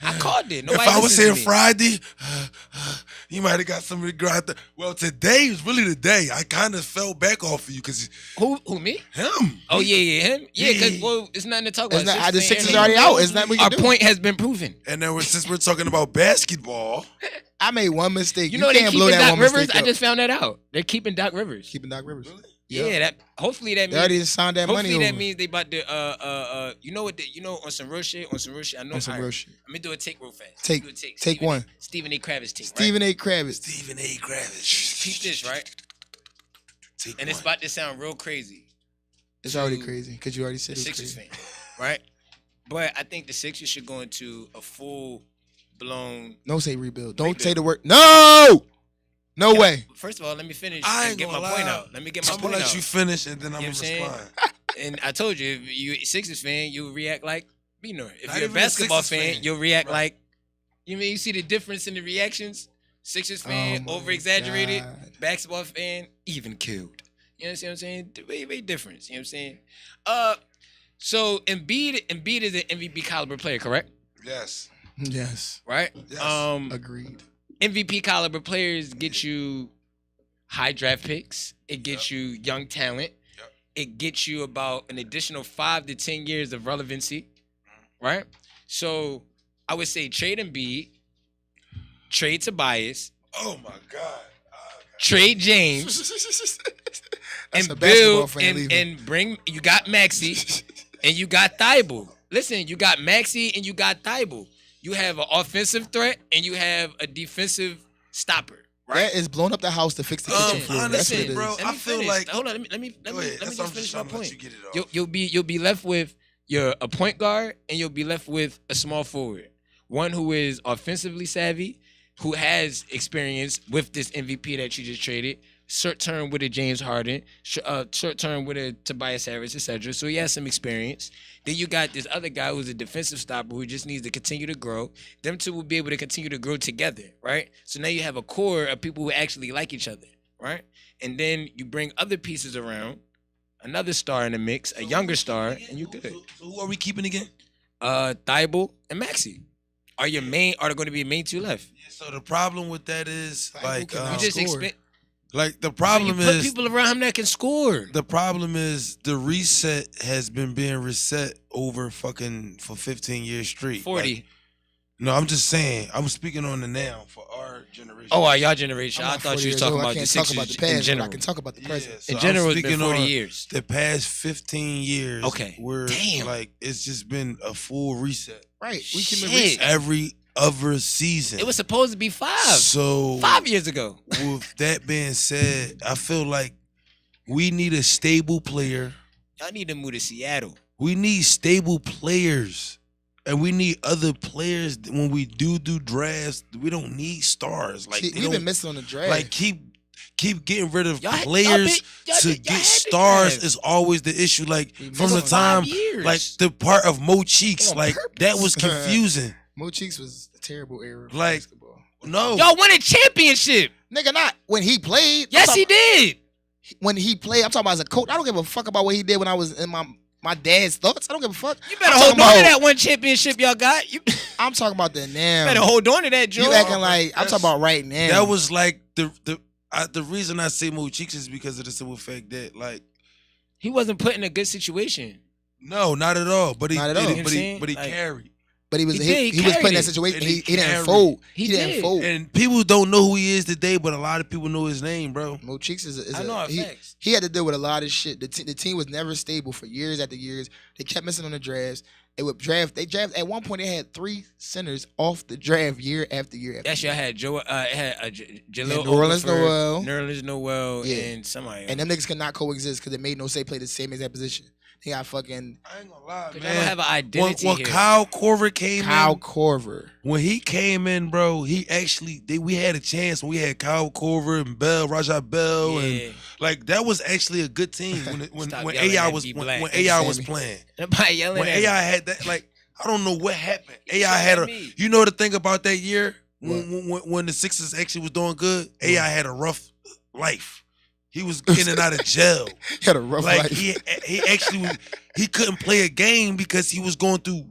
I called it. If I was here Friday, you might have got some regret. Well, today was really the day. I kind of fell back off of you because who me? Him. Oh yeah, him. Yeah, because it's nothing to talk about. The 6 is already out. It's nothing we can do. Our point has been proven. And then since we're talking about basketball, I made one mistake. You know can't blow that Doc one Rivers. mistake I just found that out. They're keeping Doc Rivers. Keeping Doc Rivers. Really? Yeah, that hopefully that means they already signed that money. Hopefully that means they about to you know what on some real shit, I know. On some real shit. Let me do a take real fast. Take one. Stephen A. Kravitz take. Stephen A. Kravitz. Keep this right. And it's about to sound real crazy. It's already crazy because you already said it's Sixers fan, right? But I think the Sixers should go into a full blown. Don't say rebuild. Don't say the word. No. No way. First of all, let me finish and get my point out. Let me get my point out. I'm gonna let you finish and then I'm gonna respond. And I told you, if you a Sixers fan, you'll react like Beano. If you're a basketball fan, you'll react like. You see the difference in the reactions? Sixers fan, over exaggerated. Basketball fan, even killed. You know what I'm saying? Way difference. You know what I'm saying? So Embiid is an MVP caliber player, correct? Yes. Right? Yes. Agreed. MVP caliber players get you high draft picks. It gets you young talent. It gets you about an additional 5 to 10 years of relevancy, right? So I would say trade Embiid, trade Tobias. Oh my God. Trade James. And build and bring. You got Maxey and you got Thibault. Listen, you got Maxey and you got Thibault. You have an offensive threat and you have a defensive stopper. Right? That is blowing up the house to fix the kitchen floor. Honestly, bro, I feel like. Hold on, let me just finish my point. You'll be left with a point guard and you'll be left with a small forward, one who is offensively savvy, who has experience with this MVP that you just traded. Short term with a James Harden, short term with a Tobias Harris, etc. So he has some experience. Then you got this other guy who's a defensive stopper who just needs to continue to grow. Them two will be able to continue to grow together, right? So now you have a core of people who actually like each other, right? And then you bring other pieces around, another star in the mix, a younger star, and you're good. So who are we keeping again? Thibault and Maxey are going to be your main two left. Yeah, so the problem with that is you you just expect. Like the problem you put is people around him that can score. the problem is the reset has been being reset over for 15 years straight. 40. Like, no, I'm just saying. I'm speaking on the now for our generation. Oh, y'all generation. I'm I not thought 40 you was years talking old. I about the can't Sixers talk about the in past, but general. I can talk about the present. So In general, I'm it's been speaking 40 on years. the past 15 years. Okay. Where Damn. like it's just been a full reset. Right. We can Shit. Every other season. It was supposed to be 5. So 5 years ago. with that being said, I feel like we need a stable player. Y'all need to move to Seattle. We need stable players. And we need other players when we do drafts. We don't need stars. Like we've been missing on the draft. Like keep getting rid of Y'all players to y'all get had the stars draft. is always the issue. Like We from missed the on time, 5 years. like the part of Mo Cheeks, On like purpose. that was confusing. Mo Cheeks was a terrible era for Like, basketball. No, Y'all won a championship. Nigga, not when he played. Yes, he did. When he played, I'm talking about as a coach. I don't give a fuck about what he did when I was in my dad's thoughts. I don't give a fuck. You better I'm hold talking on to about- that one championship y'all got. You I'm talking about the now. better hold on to that, Joe. You acting like I'm That's- talking about right now. that was like the reason I say Mo Cheeks is because of the simple fact that like He wasn't put in a good situation. no, not at all. But he Not at all. did You it, know what I'm saying? but he Like- carried. but he was He he, did, he he was put in carried that it. situation. And He he didn't carried. fold. He didn't did. fold. And people don't know who he is today, but a lot of people know his name, bro. Mo Cheeks is I know our he, facts. he had to deal with a lot of shit. The team was never stable for years after years. They kept missing on the drafts. They at one point they had 3 centers off the draft year after year after Yes, year. y'all had Joe. Had Jaleel New Orleans Okafor, Noel. New Orleans Noel, Yeah. and somebody. And them niggas could not coexist because they made no say play the same exact position. They got fucking I ain't gonna lie, Y'all don't man. have an identity When here. Kyle Korver came Kyle in, Korver. when he came in, bro, he actually we had a chance when we had Kyle Korver and Rajah Bell, Yeah. and like that was actually a good team when Stop when yelling AI at was B when Black. AI was Sammy. playing. Nobody yelling When at AI me. had that, like I don't know what happened. He AI shot had at a me. you know the thing about that year when the Sixers actually was doing good. AI had a rough life. He was in and out of jail. He had a rough Like life. he actually he couldn't play a game because he was going through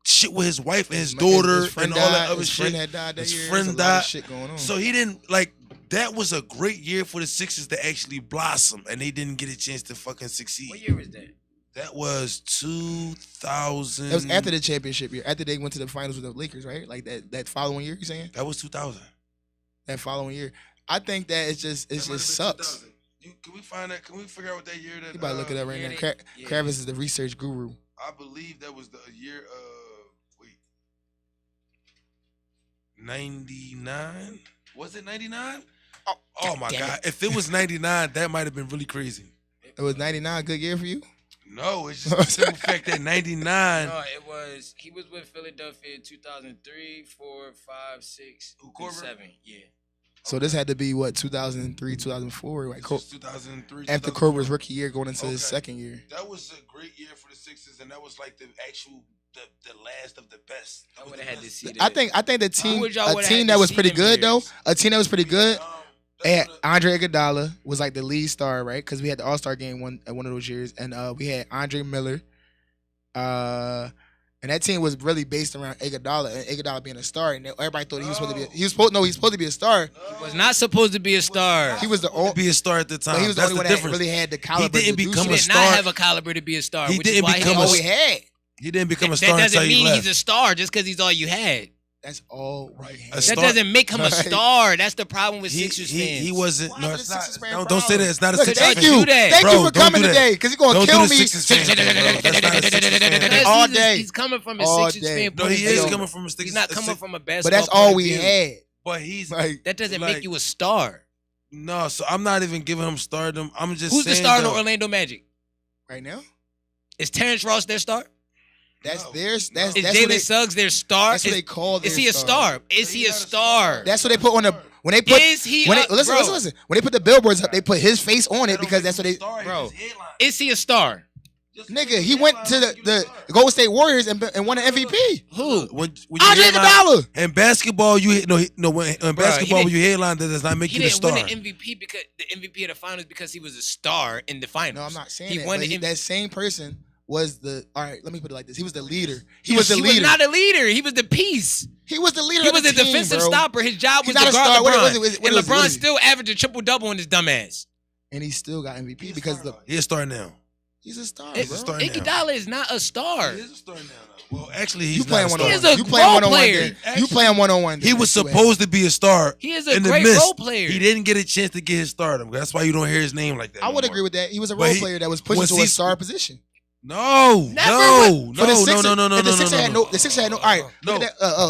shit with his wife and his daughter and all that other his shit. friend had died that His year. friend There's a lot of died. shit going on. So he didn't like that was a great year for the Sixers to actually blossom, and they didn't get a chance to fucking succeed. What year was that? That was 2000. That was after the championship year. After they went to the finals with the Lakers, right? Like that following year. You saying That was 2000. that following year? I think that it's just sucks. Can we find that? Can we figure out what that year that? You about to look it up right yeah, now. they- Kravis is the research guru. I believe that was the year of 99. Was it 99? Oh my damn God! If it was 99, that might have been really crazy. It was 99 a good year for you? No, it's just the simple fact that 99. No, it was. He was with Philadelphia in 2003, 4, 5, 6, Who, and Korver? 7. Yeah. So this had to be what 2003, 2004, like This was 2003. after 2004. Korver's rookie year, going into his Okay. second year. That was a great year for the Sixers, and that was like the actual the last of the best. I That was would the have had to best. see that. I think the team, would y'all a would've team had that to was see pretty them good though, years? a team that was pretty good. That's And what Andre Iguodala was like the lead star, right? Because we had the All Star game one of those years, and we had Andre Miller, and that team was really based around Iguodala and Iguodala being a star, and everybody thought he was supposed to be. He was supposed to be a star. He was not supposed to be a star. He was the to only. be a star at the time. But he was the That's only one the that difference. really had the caliber. didn't to do become He a did shit. not star. have a caliber to be a star. He which is didn't why become All a- we had. He didn't become a That star doesn't until he mean left. he's a star just because he's all you had. That's all we had. A That star- doesn't make him a Right. star. That's the problem with he, Sixers he, fans. he wasn't. Why No, would it's the not. Sixers fan Don't say that. It's not a Look, Sixers thank fan. you. do that. Thank Bro, you for don't coming do that. today, because you're gonna Don't kill do the me. Sixers fan thing, bro. That's not a Sixers fan. Because all he's, day. he's coming from a All Sixers day. fan No, point he of is view. coming from a Sixers. He's not coming from a basketball But that's point all of we view. had. But he's Like, That doesn't Like- make you a star. no. So I'm not even giving him stardom. I'm just Who's the saying, star in though, the Orlando Magic? right now, Is Terrence Ross their star? that's No. theirs. No. That's Is that's what Jalen they. Suggs their star? That's what they call. Is their he a star? Is he a star? That's what they put on the when they put. Is he When a they, listen, bro, listen. When they put the billboards up, they put his face on it because that's what they. Bro. Is he a star? Nigga, he went to the Golden State Warriors and won an MVP. Who? When you Andre headline- Iguodala. in basketball, you hit no. When in basketball, he when you headline, that does not make He you the didn't star. win the MVP because the MVP of the finals because he was a star in the finals. No, I'm not saying He that. won But the that same person was the all right. Let me put it like this: he was the leader. He was not a leader. He was the piece. He was the leader. He of was the a team, defensive bro. stopper. His job was He's to not a guard star. LeBron. What And is LeBron still averaged a triple-double on his dumb ass. And he still got MVP because he's a star now. He's a star. He's a star now. Iguodala is not a star. He is a star now. Well, actually, he's you playing not one a on star. one. You playing one on one. You playing one on one. He was supposed to be a star. He is a great role player. He didn't get a chance to get his stardom. That's why you don't hear his name like that. I would agree with that. He was a role player that was pushing to a star position. No. The Sixers had no. All right. No.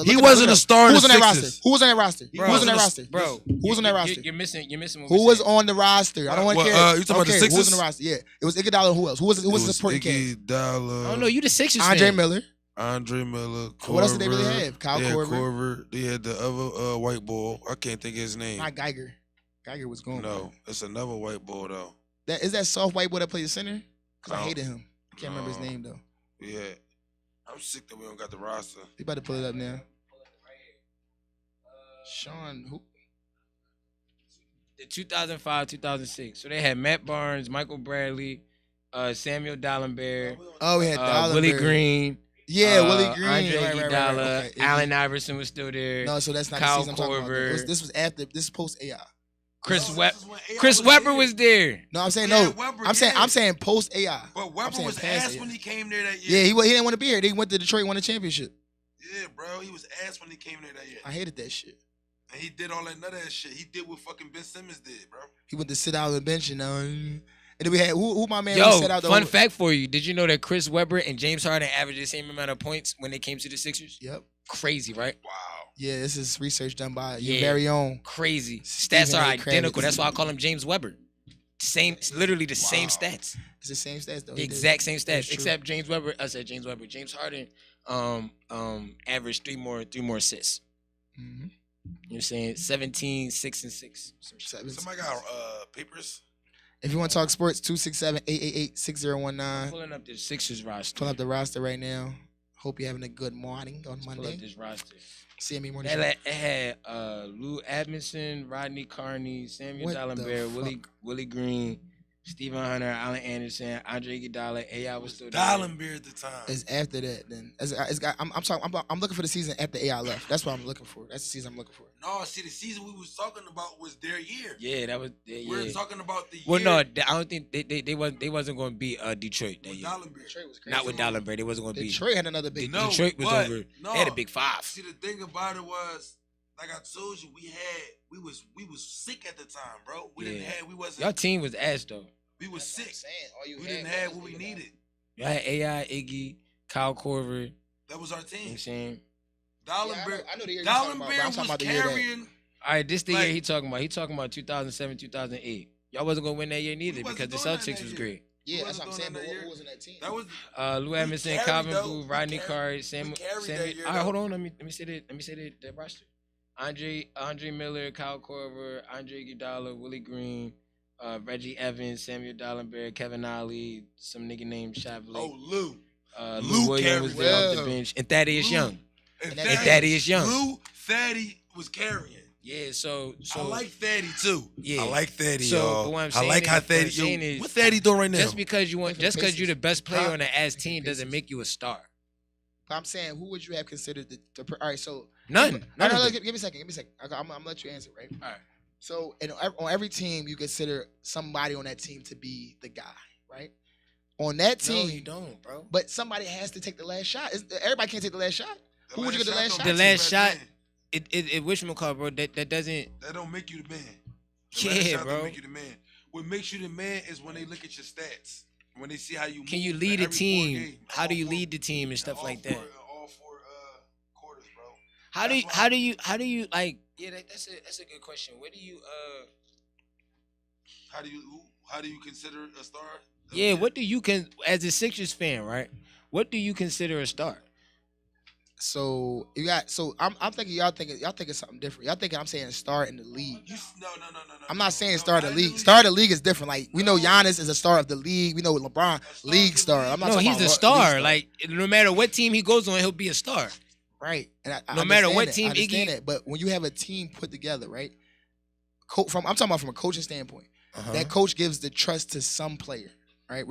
He wasn't a star. Who was on that roster? Who was on that roster? Who was on that roster? Bro, who was on that roster? You're missing. Who was on the roster? I don't want to care. You talking about the Sixers? Who was on the roster? Yeah, it was Iguodala. And who else? Who was the supporting cast? Iguodala. I don't know. You the Sixers. Andre Miller. Korver. What else did they really have? Kyle Korver. They had the other white boy. I can't think of his name. Not Geiger. Geiger was going. No, it's another white boy though. Is that soft white boy that played the center? Because I hated him. I can't remember his name though. Yeah. I'm sick that we don't got the roster. You about to pull it up now. Sean who? The 2005-2006. So they had Matt Barnes, Michael Bradley, Samuel Dallenberg. Oh, we had Dallenberg. Willie Green. Yeah, Willie Green. Andre Iguodala. Okay. Allen Iverson was still there. No, so that's not Kyle the season I'm talking Korver. about. This was after. This is post AI. Chris Webber was there. No, I'm saying no. I'm saying post AI. But Webber was ass when he came there that year. Yeah, he didn't want to be here. He went to Detroit, won a championship. Yeah, bro, he was ass when he came there that year. I hated that shit. And he did all that nut ass shit. He did what fucking Ben Simmons did, bro. He went to sit out on the bench, and then we had who my man sat out. Fun fact for you: did you know that Chris Webber and James Harden averaged the same amount of points when they came to the Sixers? Yep. Crazy, right? Wow. Yeah, this is research done by your very own. Crazy. Stats are identical. That's why I call him James Webber. Literally the same stats. It's the same stats though. The exact same stats, except James Webber. I said James Webber. James Harden, averaged three more assists. Mm-hmm. You know what I'm saying? 17, 6 and 6. Somebody got papers. If you want to talk sports, 267-888-6019. Pulling up the Sixers roster. Pulling up the roster right now. Hope you're having a good morning on Monday. Pull up this roster. CME Morning Show. It had Lou Admonson, Rodney Carney, Samuel Dallenberg, Willie Green, Stephen Hunter, Allen Anderson, Andre Iguodala, AI was still there. Dallenberg at the time. It's after that then. I'm looking for the season after AI left. That's what I'm looking for. That's the season I'm looking for. No, see, the season we was talking about was their year. Yeah, that was their year. We're talking about the year. Well, no, I don't think they wasn't going to beat Detroit that year. Detroit was crazy. Not with Dallenberg. They wasn't going to beat. Detroit had another big. Detroit was over. No. They had a big 5. See, the thing about it was, like I told you, we was sick at the time, bro. We wasn't. Your team was ass though. We was sick. We didn't have what we needed. You had AI, Iggy, Kyle Korver. That was our team. You know what I'm saying? Dallenberg, I know the year Dallenberg was carrying. All right, this the year he talking about. He talking about 2007, 2008. Y'all wasn't gonna win that year neither because the Celtics was great. Yeah, that's what I'm saying. But who was in that team? That was Lou Admonson, Calvin Booth, Rodney Carr, Samuel. All right, hold on. Let me say the roster. Andre Miller, Kyle Korver, Andre Iguodala, Willie Green, Reggie Evans, Samuel Dallenberg, Kevin Ollie, some nigga named Shavlik. Oh, Lou. Lou Williams was there off the bench, and Thaddeus Young. And Thaddeus Young. Lou, Thaddy was carrying. Yeah, so I like Thaddy too. Yeah, I like Thaddy, so, y'all. What I'm I like how Thaddy. What Thaddy doing right now? Just because you're the best player on the ass team doesn't make you a star. But I'm saying, who would you have considered the all right? So none. Give me a second. I'm gonna let you answer, right? All right. So on every team, you consider somebody on that team to be the guy, right? On that team, no, you don't, bro. But somebody has to take the last shot. Everybody can't take the last shot. Who would you get the last shot? The last shot. It whatchamacallit, bro. That doesn't. That don't make you the man. Yeah, bro. Don't make you the man. What makes you the man is when they look at your stats. When they see how you. Can you lead a team? How do you lead the team and stuff like that? All four quarters, bro. How do you like? Yeah, that's a good question. Where do you How do you consider a star? Yeah, what do you as a Sixers fan, right? What do you consider a star? So I'm thinking y'all thinking something different. Y'all thinking I'm saying star in the league. No. I'm not saying star in the league. Star in the league is different. Like we know Giannis is a star of the league. We know LeBron league star. I'm not. No, he's a star. Like no matter what team he goes on, he'll be a star. Right. And no matter what team, I understand that. But when you have a team put together, right? I'm talking about from a coaching standpoint. That coach gives the trust to some player. right?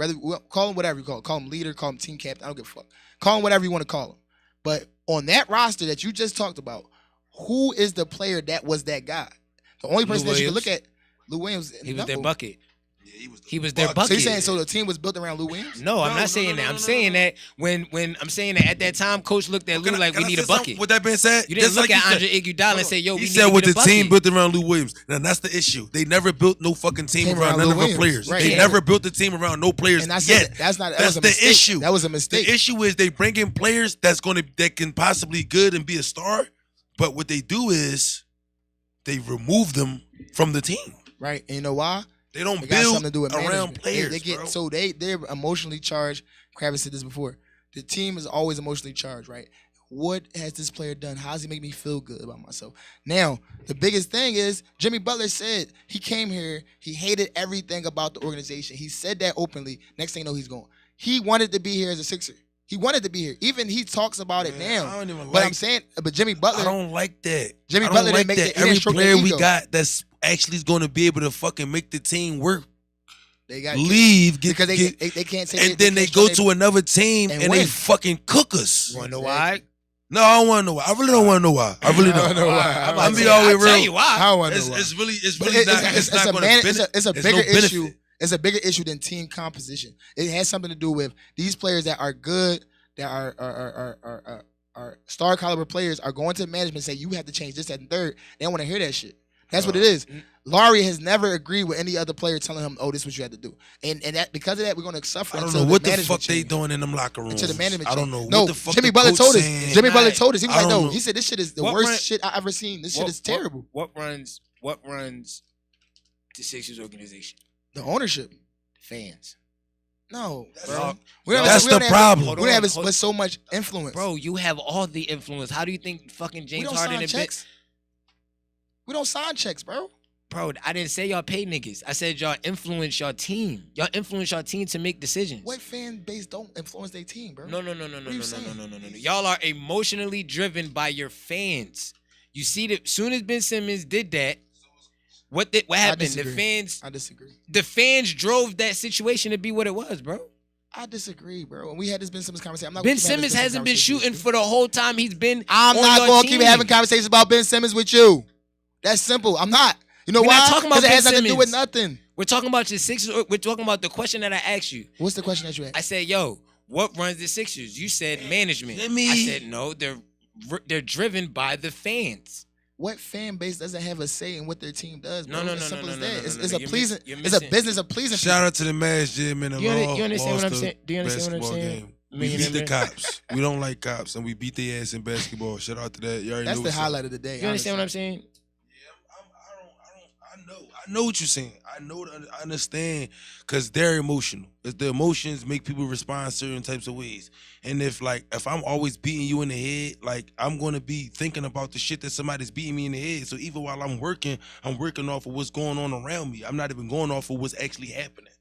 Call him whatever you call him leader, call him team captain. I don't give a fuck. Call him whatever you want to call him. But on that roster that you just talked about, who is the player that was that guy? The only person that you can look at, Lou Williams. He was their bucket. Yeah, he was their bucket. So you're saying so the team was built around Lou Williams? No, I'm not saying that. I'm saying that when I'm saying that at that time, coach looked at Lou like we need a bucket. With that being said, you didn't look at Andre Iguodala and say, "Yo, we need a bucket." He said with the team built around Lou Williams. Now that's the issue. They never built no fucking team around none of our players. Right. They never built the team around no players yet. That's the issue. That was a mistake. The issue is they bring in players that can possibly good and be a star, but what they do is they remove them from the team. Right. And you know why? They don't build to do with around management. players. They get so they're emotionally charged. Kravis said this before. The team is always emotionally charged, right? What has this player done? How does he make me feel good about myself? Now, the biggest thing is Jimmy Butler said he came here, he hated everything about the organization. He said that openly. Next thing you know, he's gone. He wanted to be here as a Sixer. He wanted to be here. Even he talks about it now. I don't even but I'm saying, but Jimmy Butler. I don't like that. Jimmy Butler didn't make that. Every player we got that's actually going to be able to fucking make the team work. They got leave because they can't say. And then they go to another team and they fucking cook us. You want to know why? No, I don't want to know why. I really don't want to know why. I really don't know why. I'm be all the way real. I'll tell you why. I don't want to know why. It's not going to benefit. It's a bigger issue. It's a bigger issue than team composition. It has something to do with these players that are good, that are star caliber players are going to management and say, you have to change this, that, and third. They don't want to hear that shit. That's what it is. Laurie has never agreed with any other player telling him, oh, this is what you have to do. And that because of that, we're going to suffer. I don't know what the fuck they doing in them locker rooms. Until the management I don't know what the fuck Jimmy Butler told us. saying. Jimmy Butler told us. He was like, no. know. He said, this shit is the worst shit I've ever seen. This shit is terrible. What runs the Sixers organization? The ownership. Fans. No, bro. That's the problem. We don't have so much influence. Bro, you have all the influence. How do you think fucking James Harden and checks. We don't sign checks, bro. Bro, I didn't say y'all pay niggas. I said y'all influence your team. Y'all influence your team to make decisions. What fan base don't influence their team, bro? No. Y'all are emotionally driven by your fans. You see that soon as Ben Simmons did that, what happened? The fans. I disagree. The fans drove that situation to be what it was, bro. I disagree, bro. And we had this Ben Simmons conversation. Ben Simmons hasn't been shooting for the whole time he's been. I'm not going to keep having conversations about Ben Simmons with you. That's simple. I'm not. You know why? Because it has nothing to do with nothing. We're talking about your Sixers. We're talking about the question that I asked you. What's the question that you asked? I said, yo, what runs the Sixers? You said management. I said, no, they're driven by the fans. What fan base doesn't have a say in what their team does? Bro? No. It's a pleasing. It's a business of pleasing. Shout out to the Mavs gym and you understand what I'm saying? Do you understand what I'm saying? We beat the cops. We don't like cops, and we beat their ass in basketball. Shout out to that. You already That's know the highlight of the day. You understand what I'm saying? I know what you're saying. I understand because they're emotional. Because the emotions make people respond certain types of ways. And if I'm always beating you in the head, like I'm gonna be thinking about the shit that somebody's beating me in the head. So even while I'm working off of what's going on around me. I'm not even going off of what's actually happening.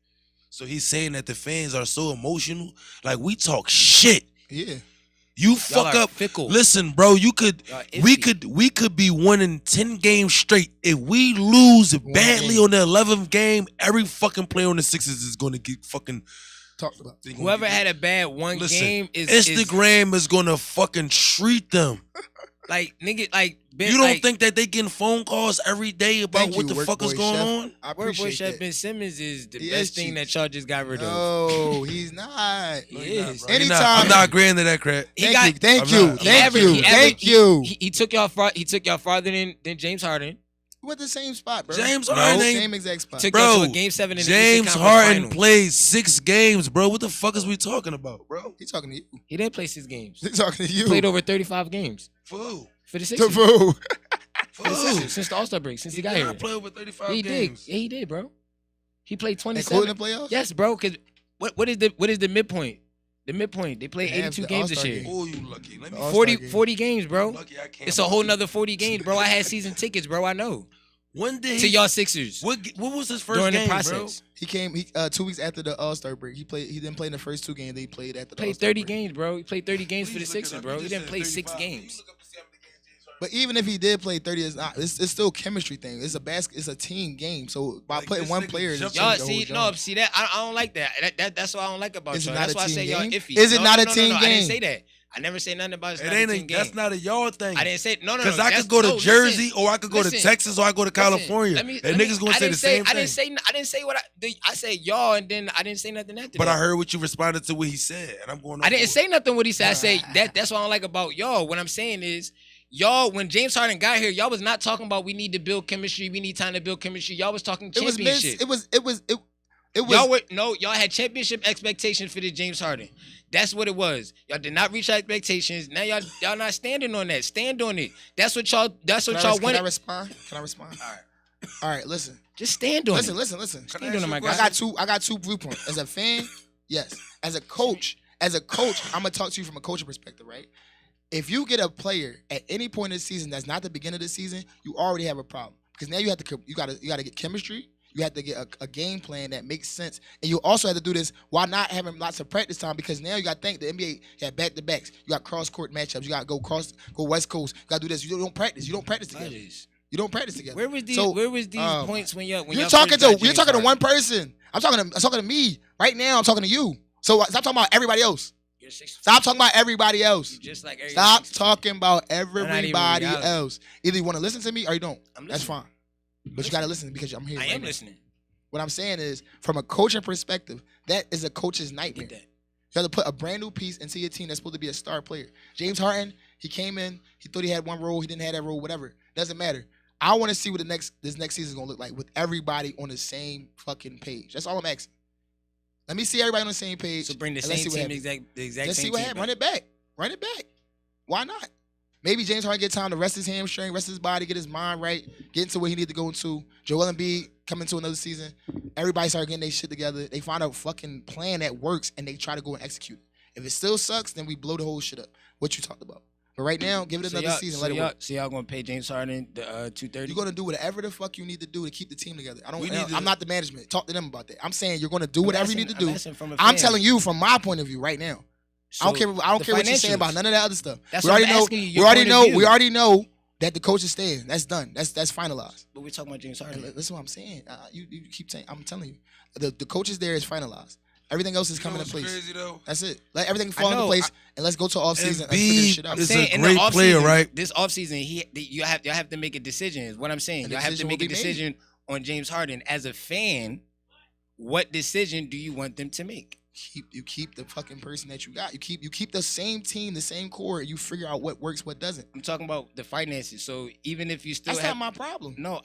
So he's saying that the fans are so emotional. Like we talk shit. Yeah. You fuck up. Fickle. Listen, bro. We could be winning 10 games straight. If we lose badly on the 11th game, every fucking player on the Sixers is going to get fucking talked about. Whoever had a bad game is Instagram is going to fucking treat them. Like nigga, like Ben, you don't think that they getting phone calls every day about what the fuck is going on? I appreciate Chef that. Ben Simmons is the best thing that y'all just got rid of. No, he's not. He is. Anytime. I'm not agreeing to that crap. Thank you. He took y'all farther than James Harden. We're at the same spot, bro. James Harden, same exact spot. Took y'all to a game 7 in the James Eastern Harden Conference Finals. played 6 games, bro. What the fuck is we talking about, bro? He's talking to you. He didn't play 6 games. He's talking to you. He played over 35 games. For who? For the Sixers. For the Sixers, since the All-Star break, since he got here. He played over 35 he games. did. Yeah, he did, bro. He played 27. Including the playoffs? Yes, bro. Because what is the midpoint? The midpoint. They played 82 games this year. Oh, you lucky. Let me 40 games, bro. Lucky I can't. It's a whole nother 40 games, bro. I had season tickets, bro. I know. One day to y'all Sixers. What was his first during game, the process? bro? He came 2 weeks after the All-Star break. He didn't play in the first 2 games. They played at the played All-Star 30 break. games, bro. He played 30 games for the Sixers, bro. He didn't play 6 games. But even if he did play 30, it's still a chemistry thing. It's a team game. So by putting one player, y'all see that I don't like that. That's what I don't like about y'all. That's why I say y'all iffy. Is it not a team game? I didn't say that. I never say nothing about it. It ain't a team game. That's not a y'all thing. I didn't say no. Because I could go to Jersey or I could go to Texas or I go to California. And niggas gonna say the same thing. I didn't say what I said y'all, and then I didn't say nothing after that. But I heard what you responded to what he said, and I'm going. I didn't say nothing what he said. I say that's what I don't like about y'all. What I'm saying is, y'all, when James Harden got here, y'all was not talking about we need to build chemistry. We need time to build chemistry. Y'all was talking championship. It was. Y'all had championship expectations for the James Harden. That's what it was. Y'all did not reach expectations. Now y'all not standing on that. Stand on it. That's what y'all wanted. Can I respond? All right. Listen. Just stand on it. Listen. Stand on it, my guy. I got two viewpoints. As a fan, yes. As a coach, I'm gonna talk to you from a coaching perspective, right? If you get a player at any point in the season that's not the beginning of the season, you already have a problem because now you gotta get chemistry. You have to get a game plan that makes sense. And you also have to do this while not having lots of practice time because now you got to think the NBA got back-to-backs. You got cross-court matchups. You got to go West Coast. You got to do this. You don't practice. You don't practice together. You don't practice together. Where was these points when you're talking to one person. I'm talking to me. Right now I'm talking to you. So stop talking about everybody else. Stop talking about everybody else. Just like stop talking about everybody else. Either you want to listen to me or you don't. That's fine. But you got to listen because I'm here. I am listening. What I'm saying is, from a coaching perspective, that is a coach's nightmare. You have to put a brand new piece into your team that's supposed to be a star player. James Harden, he came in, he thought he had one role, he didn't have that role, whatever. Doesn't matter. I want to see what this next season is going to look like with everybody on the same fucking page. That's all I'm asking. Let me see everybody on the same page. So bring the same team, the exact Let's same see what happens. Run it back. Why not? Maybe James Harden get time to rest his hamstring, rest his body, get his mind right, get into where he need to go into. Joel Embiid come into another season. Everybody start getting their shit together. They find a fucking plan that works, and they try to go and execute it. If it still sucks, then we blow the whole shit up. What you talked about. But right now, give it another season. Let it work. So y'all gonna pay James Harden the $230? You're gonna do whatever the fuck you need to do to keep the team together. I'm not the management. Talk to them about that. I'm saying you're gonna do whatever you need to do. I'm telling you from my point of view right now. So I don't care what you're saying about none of that other stuff. We already know that the coach is staying. That's done. That's finalized. But we're talking about James Harden. That's what I'm saying. You keep saying. I'm telling you, the coach is there is finalized. Everything else is coming in place. Crazy, though? That's it. Let everything fall into place, and let's go to off season and figure this shit out. Is a great player, right? This off season, y'all have to make a decision. Is what I'm saying. Y'all have to make a decision on James Harden. As a fan, what decision do you want them to make? You keep the fucking person that you got. You keep the same team, the same core. You figure out what works, what doesn't. I'm talking about the finances. So even if you still that's not my problem. No,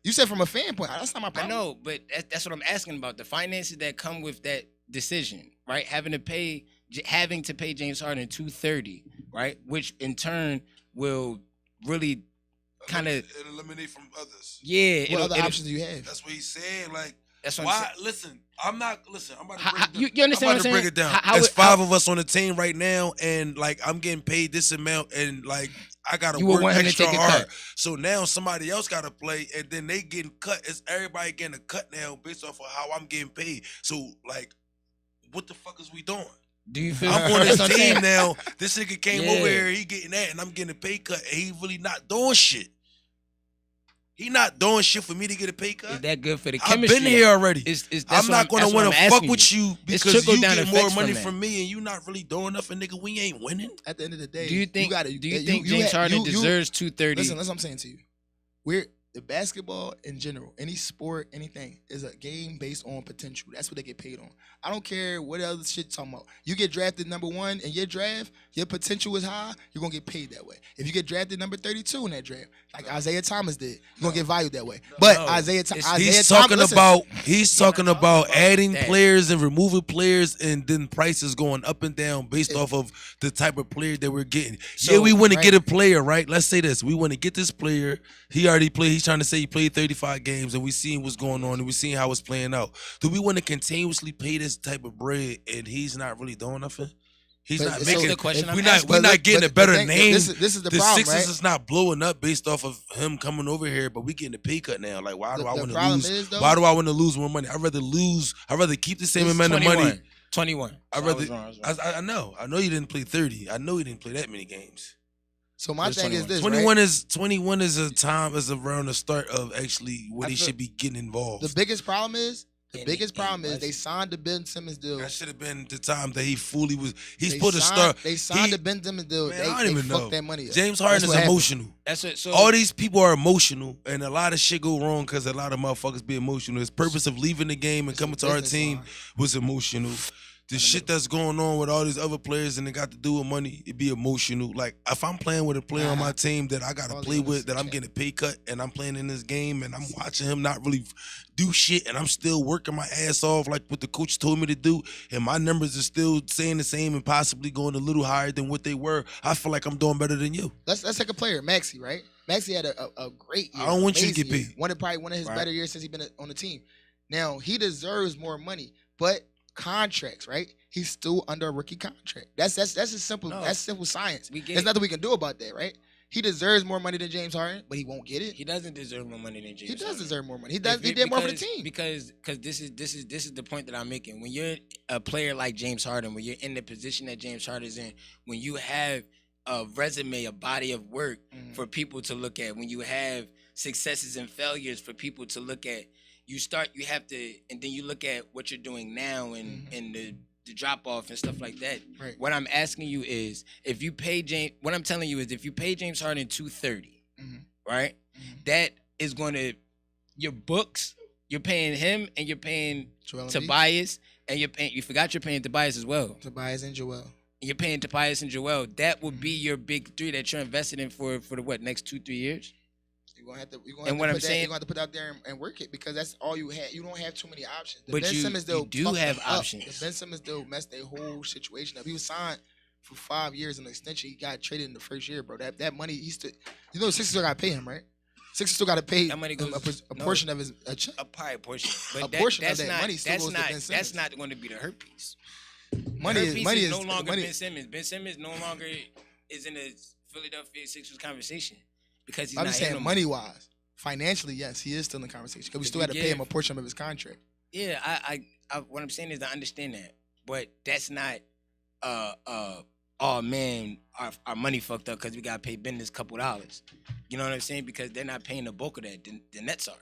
you said from a fan point. That's not my problem. I know, but that's what I'm asking about. The finances that come with that decision, right? Having to pay James Harden $230, right? Which in turn will really kind of eliminate from others. Yeah. What other options do you have? That's what he's saying. Like, that's what why? I'm saying. Listen, I'm about to break it down. You understand what I'm saying? Break it down. There's five of us on the team right now, and like I'm getting paid this amount, and like I gotta work extra hard. So now somebody else gotta play, and then they getting cut. It's everybody getting a cut now based off of how I'm getting paid. So like, what the fuck is we doing? Do you feel I'm on this team now? This nigga came over here, he getting that, and I'm getting a pay cut, and he really not doing shit. He not doing shit for me to get a pay cut. Is that good for the chemistry? I've been here already. I'm not going to want to fuck with you because you get more money from me and you not really doing nothing, nigga. We ain't winning. At the end of the day, do you think James Harden deserves $230? Listen, that's what I'm saying to you. The basketball in general, any sport, anything, is a game based on potential. That's what they get paid on. I don't care what other shit you're talking about. You get drafted number 1 in your draft, your potential is high, you're going to get paid that way. If you get drafted number 32 in that draft, like Isaiah Thomas did, you're going to get valued that way. But he's talking about adding players and removing players and then prices going up and down based off of the type of player that we're getting. So, we want to get a player, right? Let's say this. We want to get this player. He already played. He's trying to say he played 35 games and we seeing what's going on and we seeing how it's playing out. Do we want to continuously pay this type of bread and he's not really doing nothing? He's not making the question. We're not getting a better name. This is the problem, Sixers right? is not blowing up based off of him coming over here, but we getting a pay cut now. Like, why do I want to lose? Why do I want to lose more money? I'd rather keep the same amount of money. 21. I know you didn't play 30. I know you didn't play that many games. So my thing is this: 21 right? 21 is around the start of actually where they should be getting involved. The biggest problem is they signed the Ben Simmons deal. That should have been the time that he fully was. He's supposed to start. They signed the Ben Simmons deal. Man, I don't even know. That money up. James Harden is emotional. That's it. So all these people are emotional, and a lot of shit go wrong because a lot of motherfuckers be emotional. His purpose of leaving the game and coming to our team was emotional. The shit that's going on with all these other players and it got to do with money, it be emotional. Like, if I'm playing with a player on my team that I got to play with, that I'm getting a pay cut, and I'm playing in this game, and I'm watching him not really do shit, and I'm still working my ass off like what the coach told me to do, and my numbers are still saying the same and possibly going a little higher than what they were, I feel like I'm doing better than you. Let's take a player, Maxey, right? Maxey had a great year. I don't want you to get paid. Probably one of his better years since he's been on the team. Now, he deserves more money, but contracts, right? He's still under a rookie contract. That's as simple. That's simple science. There's nothing we can do about that, right? He deserves more money than James Harden, but he won't get it. He doesn't deserve more money than James. He does Harden. deserve more money. He did more for the team. Because this is the point that I'm making. When you're a player like James Harden, when you're in the position that James Harden is in, when you have a resume, a body of work for people to look at, when you have successes and failures for people to look at, you have to, and then you look at what you're doing now and the drop off and stuff like that. Right. What I'm asking you is, if you pay James Harden $230, right? That is going to your books. You're paying him and you're paying Tobias and you're paying Tobias as well. Tobias and Joel. You're paying Tobias and Joel. That would be your big three that you're invested in for the next 2-3 years. You're gonna have to put out there and work it, because that's all you have. You don't have too many options. But you do have options. The Ben Simmons deal messed their whole situation up. He was signed for 5 years, an extension. He got traded in the first year, bro. That money, Sixers still got to pay him, right? Sixers still got to pay that money goes, a portion of his check. A portion. But a portion of that money still goes to Ben Simmons. That's not going to be the hurt piece. Money is no longer Ben Simmons. Ben Simmons no longer is in the Philadelphia Sixers conversation because he's I'm not just saying money wise. Financially, yes, he is still in the conversation because we still had to pay him a portion of his contract. Yeah, I what I'm saying is I understand that, but that's not oh man, our money fucked up because we gotta pay Ben this couple dollars. You know what I'm saying? Because they're not paying the bulk of that. The Nets are,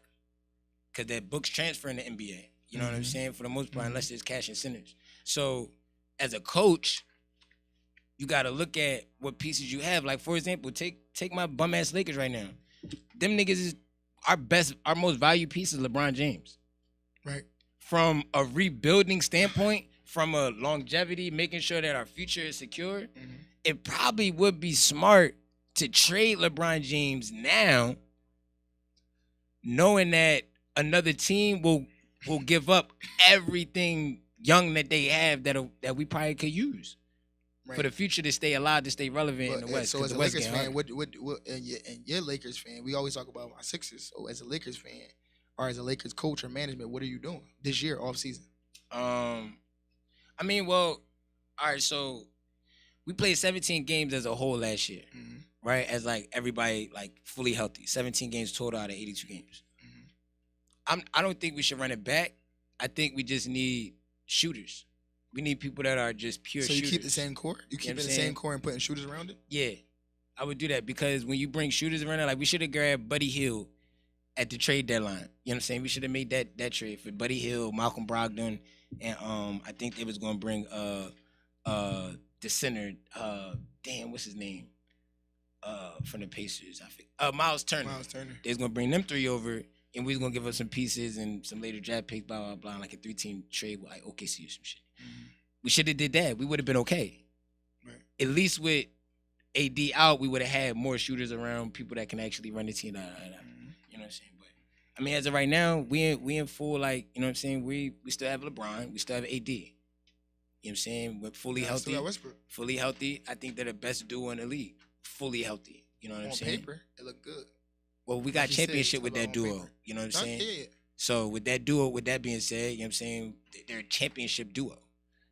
because their books transfer in the NBA. You know what I'm saying? For the most part, unless there's cash incentives. So as a coach, you got to look at what pieces you have. Like, for example, take my bum ass Lakers right now. Them niggas is our most valued piece is LeBron James. Right. From a rebuilding standpoint, from a longevity, making sure that our future is secure, it probably would be smart to trade LeBron James now, knowing that another team will give up everything young that they have that we probably could use. Right. For the future to stay alive, to stay relevant in the West. So as a Lakers fan, and you're a Lakers fan, we always talk about my Sixers. So as a Lakers fan, or as a Lakers coach or management, what are you doing this year off season? I mean, well, all right. So we played 17 games as a whole last year, right? As like everybody like fully healthy. 17 games total out of 82 games. I don't think we should run it back. I think we just need shooters. We need people that are just pure shooters. So you keep the same core? You keep the same core and putting shooters around it? Yeah. I would do that because when you bring shooters around it, like we should have grabbed Buddy Hield at the trade deadline. You know what I'm saying? We should have made that trade for Buddy Hield, Malcolm Brogdon, and I think they was gonna bring the center, damn, what's his name? From the Pacers, I think. Miles Turner. They was gonna bring them three over, and we was gonna give us some pieces and some later draft picks, blah, blah, blah, like a 3-team trade with like OKC or some shit. We should have did that. We would have been okay. Right. At least with AD out, we would have had more shooters around, people that can actually run the team. You know what I'm saying? But I mean, as of right now, we in full, like, you know what I'm saying? We still have LeBron, we still have AD. You know what I'm saying? We're fully healthy. Fully healthy. I think they're the best duo in the league. Fully healthy. You know what I'm saying? On paper, it look good. Well, we got championship with that duo. You know what I'm saying? Yeah. So with that duo, with that being said, you know what I'm saying? They're a championship duo.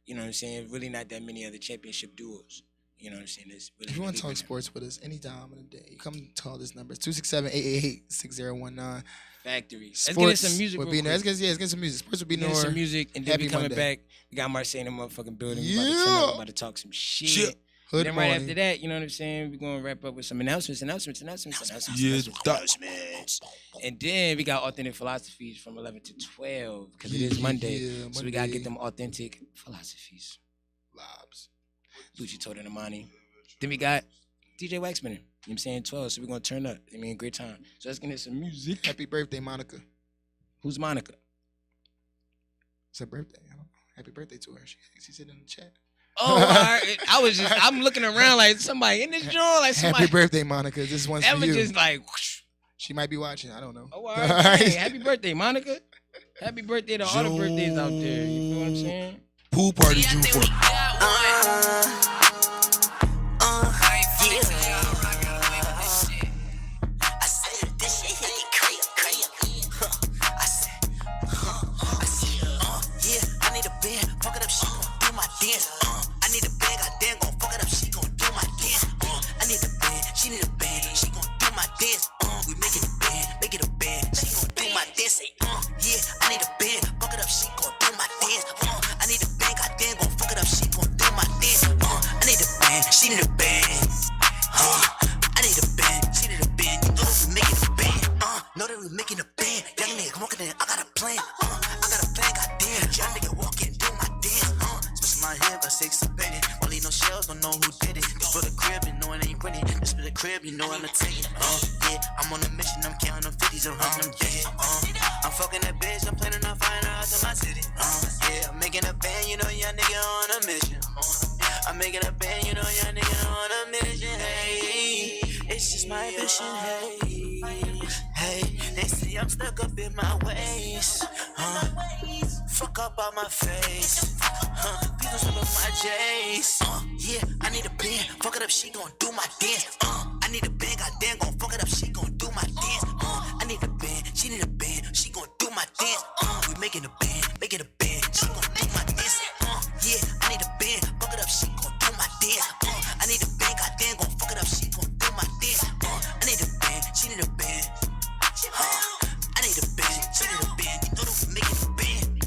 You know what I'm saying? Really not that many other championship duos. You know what I'm saying? Really, if you want to talk sports with us anytime of the day, you come call this number. It's 267-888-6019. Factory. Sports, let's get some music. Let's get some music. Sports will be some music, and then we coming back. We got Marseille in the motherfucking building. We about to talk some shit. Hood Then right morning. after that, you know what I'm saying? We're gonna wrap up with some announcements. Yeah, And then we got authentic philosophies from 11 to 12 because it is Monday. Yeah, So we gotta get them authentic philosophies. Vibes. Lucci told Amani. Then we got DJ Waxman. You know what I'm saying? 12. So we're gonna turn up. I mean, great time. So let's get into some music. Happy birthday, Monica. Who's Monica? It's her birthday. I don't know. Happy birthday to her. She's in the chat. Oh, I'm looking around like somebody in this joint, like somebody. Happy birthday, Monica. This one's for Ever you. just like, whoosh. She might be watching. I don't know. Oh, all right. Hey, happy birthday, Monica. Happy birthday to all the birthdays out there. You feel what I'm saying? Pool party June 4th. You know I'ma take it, yeah, I'm on a mission, I'm counting them 50s and running them digits, I'm fucking that bitch, I'm planning on flying her out to my city, yeah, I'm making a band, you know, young nigga on a mission, I'm making a band, you know, young nigga on a mission, hey, it's just my ambition, hey, they say I'm stuck up in my ways, fuck up on my face, people slip up my J's, yeah, I need a band, fuck it up, she gon' do my dance, I need a band, goddamn, gon' fuck it up, she gon' do my dance, I need a band, she need a band, she gon' do my dance, we making a band, she gon' do my dance, yeah, I need a band, fuck it up, she gon' do my dance, I need a band, goddamn, gon' fuck it up, she gon' do my dance, I need a band, she need a band, I need a band, she need a band, you know that we making a band,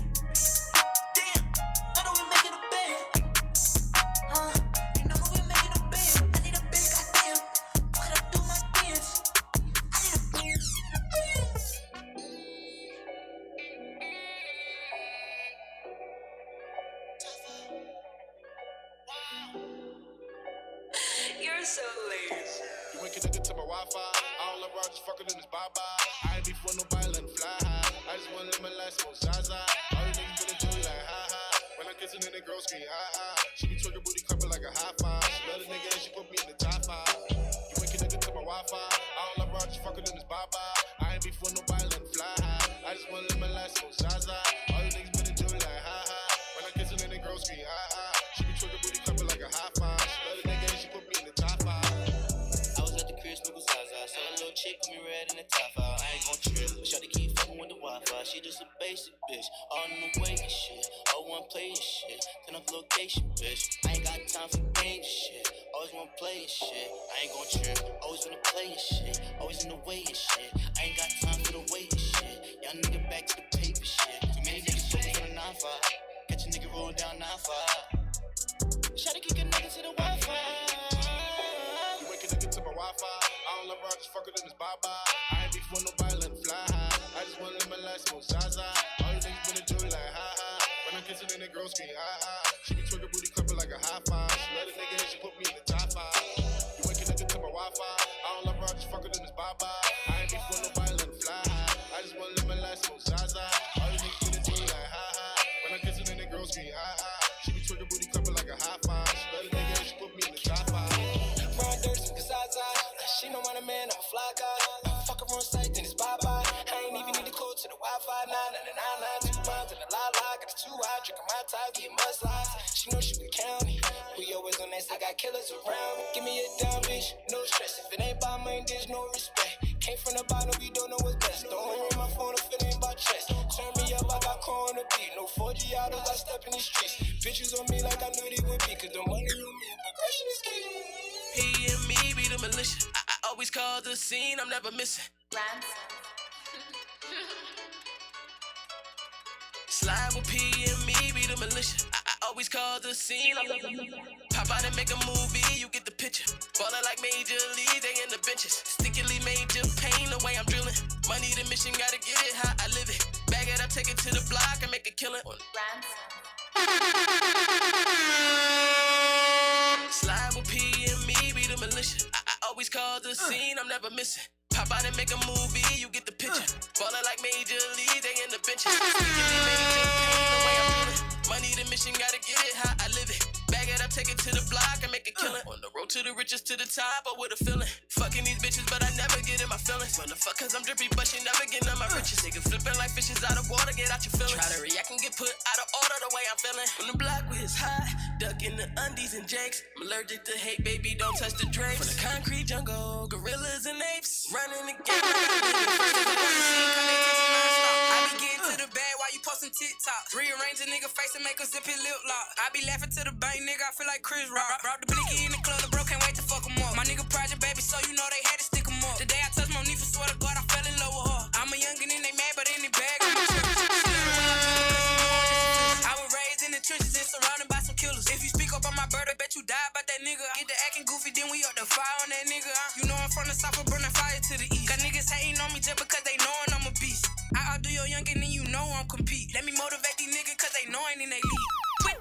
damn, I know we making a band, you know we making a band, I need a band, goddamn, fuck it up, do my dance, I need a band, You're so lazy. You ain't connected to my Wi-Fi. I don't love her, I just fuck her in this bye-bye. I ain't beef with nobody, let him fly high. I just wanna live my life so Zaza. All these niggas been enjoy like ha-ha. When I'm kissing in the girl screen, ha-ha. She be twerking booty cupping like a high five. She love the nigga and she put me in the top 5. You ain't connected to my Wi-Fi. I don't love her, I just fuck her in this bye-bye. I ain't beef with nobody, let him fly high. I just wanna live my life so Zaza. All these niggas been enjoy like ha-ha. When I'm kissing in the girl screen, ha-ha. She be twerking booty cupping like a high five. She love the nigga and she put me in the top 5. I was at the crib, smoking Zaza. Saw a little chick with me red in the top 5. I ain't gon' trip, but shawty keep fucking with the Wi-Fi. She just a basic bitch, all in the way and shit. All one play and shit, turn up location, bitch. I ain't got time for games and shit. Always wanna play and shit. I ain't gon' trip, always wanna play and shit. Always in the way and shit. I ain't got time for the wait and shit. Young nigga back to the paper shit. Too many niggas focus on the 9-5. Catch a nigga rolling down 9-5. Shawty kick a nigga to the Wi-Fi. You ain't connected to my Wi-Fi. I don't love her, I just fuck her in this bye-bye. I ain't beef with nobody, let him fly high. I just wanna live my life so Zaza. All these niggas been enjoy like ha-ha. When I'm kissing in the girl screen, ha-ha. She be twerking booty cupping like a high five. She love the nigga and she put me in the top 5. You ain't connected to my Wi-Fi. I don't love her, I just fuck her in this bye-bye. I ain't beef with nobody, let him fly high. I just wanna live my life so Zaza. All these niggas been enjoy like ha-ha. When I'm kissing in the girl screen, ha-ha. She be twerking booty cupping like a high five. She love the nigga and she put me in the top 5. Run dirty, she know I'm a man, I'm a fly guy. Fuck her on site, then it's bye-bye. I ain't even need to code to the Wi-Fi. 999, 2 miles and a la-la. Got a 2-eye, drinking my tie, get mudslides. She know she be county. We always on that, I got killers around me. Give me a down, bitch, no stress. If it ain't by mine, there's no respect. Came from the bottom, we don't know what's best. Don't ring my phone if it ain't about chest. Turn me up, I got core on the beat. No 4G autos, I step in the streets. Bitches on me like I knew they would be. Cause the money on me, progression is key. He and me be the militia. I always call the scene, I'm never missing. Slide with P and me be the militia. I always cause a scene. Pop out and make a movie, you get the picture. Ballin' like Major League, they in the benches. Stickily major pain, the way I'm drilling. Money the mission, gotta get it how I live it. Bag it up, take it to the block and make a killing. Slide with P and me, be the militia. I always cause a scene, I'm never missing. Pop out and make a movie, you get the picture. Ballin' like Major League, they in the benches. Stickily major pain, the way I'm drilling. Money the mission, gotta get it how I live it. Bag it up, take it to the block and make a killing. On the road to the riches, to the top, but with a feeling. Fucking these bitches, but I never get in my feelings. When the fuck, cause I'm drippy, but she never getting on my riches. Nigga flipping like fishes out of water, get out your feelings. Try to react and get put out of order the way I'm feeling. When the block was high, duck in the undies and jakes. I'm allergic to hate, baby, don't touch the drapes. From the concrete jungle, gorillas and apes. Running the game. I be getting to the bag while you posting TikTok. Rearrange a nigga face and make a zippy lip lock. I be laughing to the bank, nigga, I feel like Chris Rock. Brought the blicky in the club, the bro can't wait to fuck him up. My nigga project, baby, so you know they had to stick him up. The day I touched Monifa, swear to God, I fell in love with her. I'm a youngin' and they mad, but in the bag, I'm a I was raised in the trenches and surrounded by some killers. If you speak up on my bird, I bet you die about that nigga. Get the acting goofy, then we up the fire on that nigga. You know I'm from the south, I burn the fire to the east. Got niggas hating on me just because they knowin' I'm a beast. I outdo your youngin' and you know I'm compete. Let me motivate these niggas cause they know ain't in they league.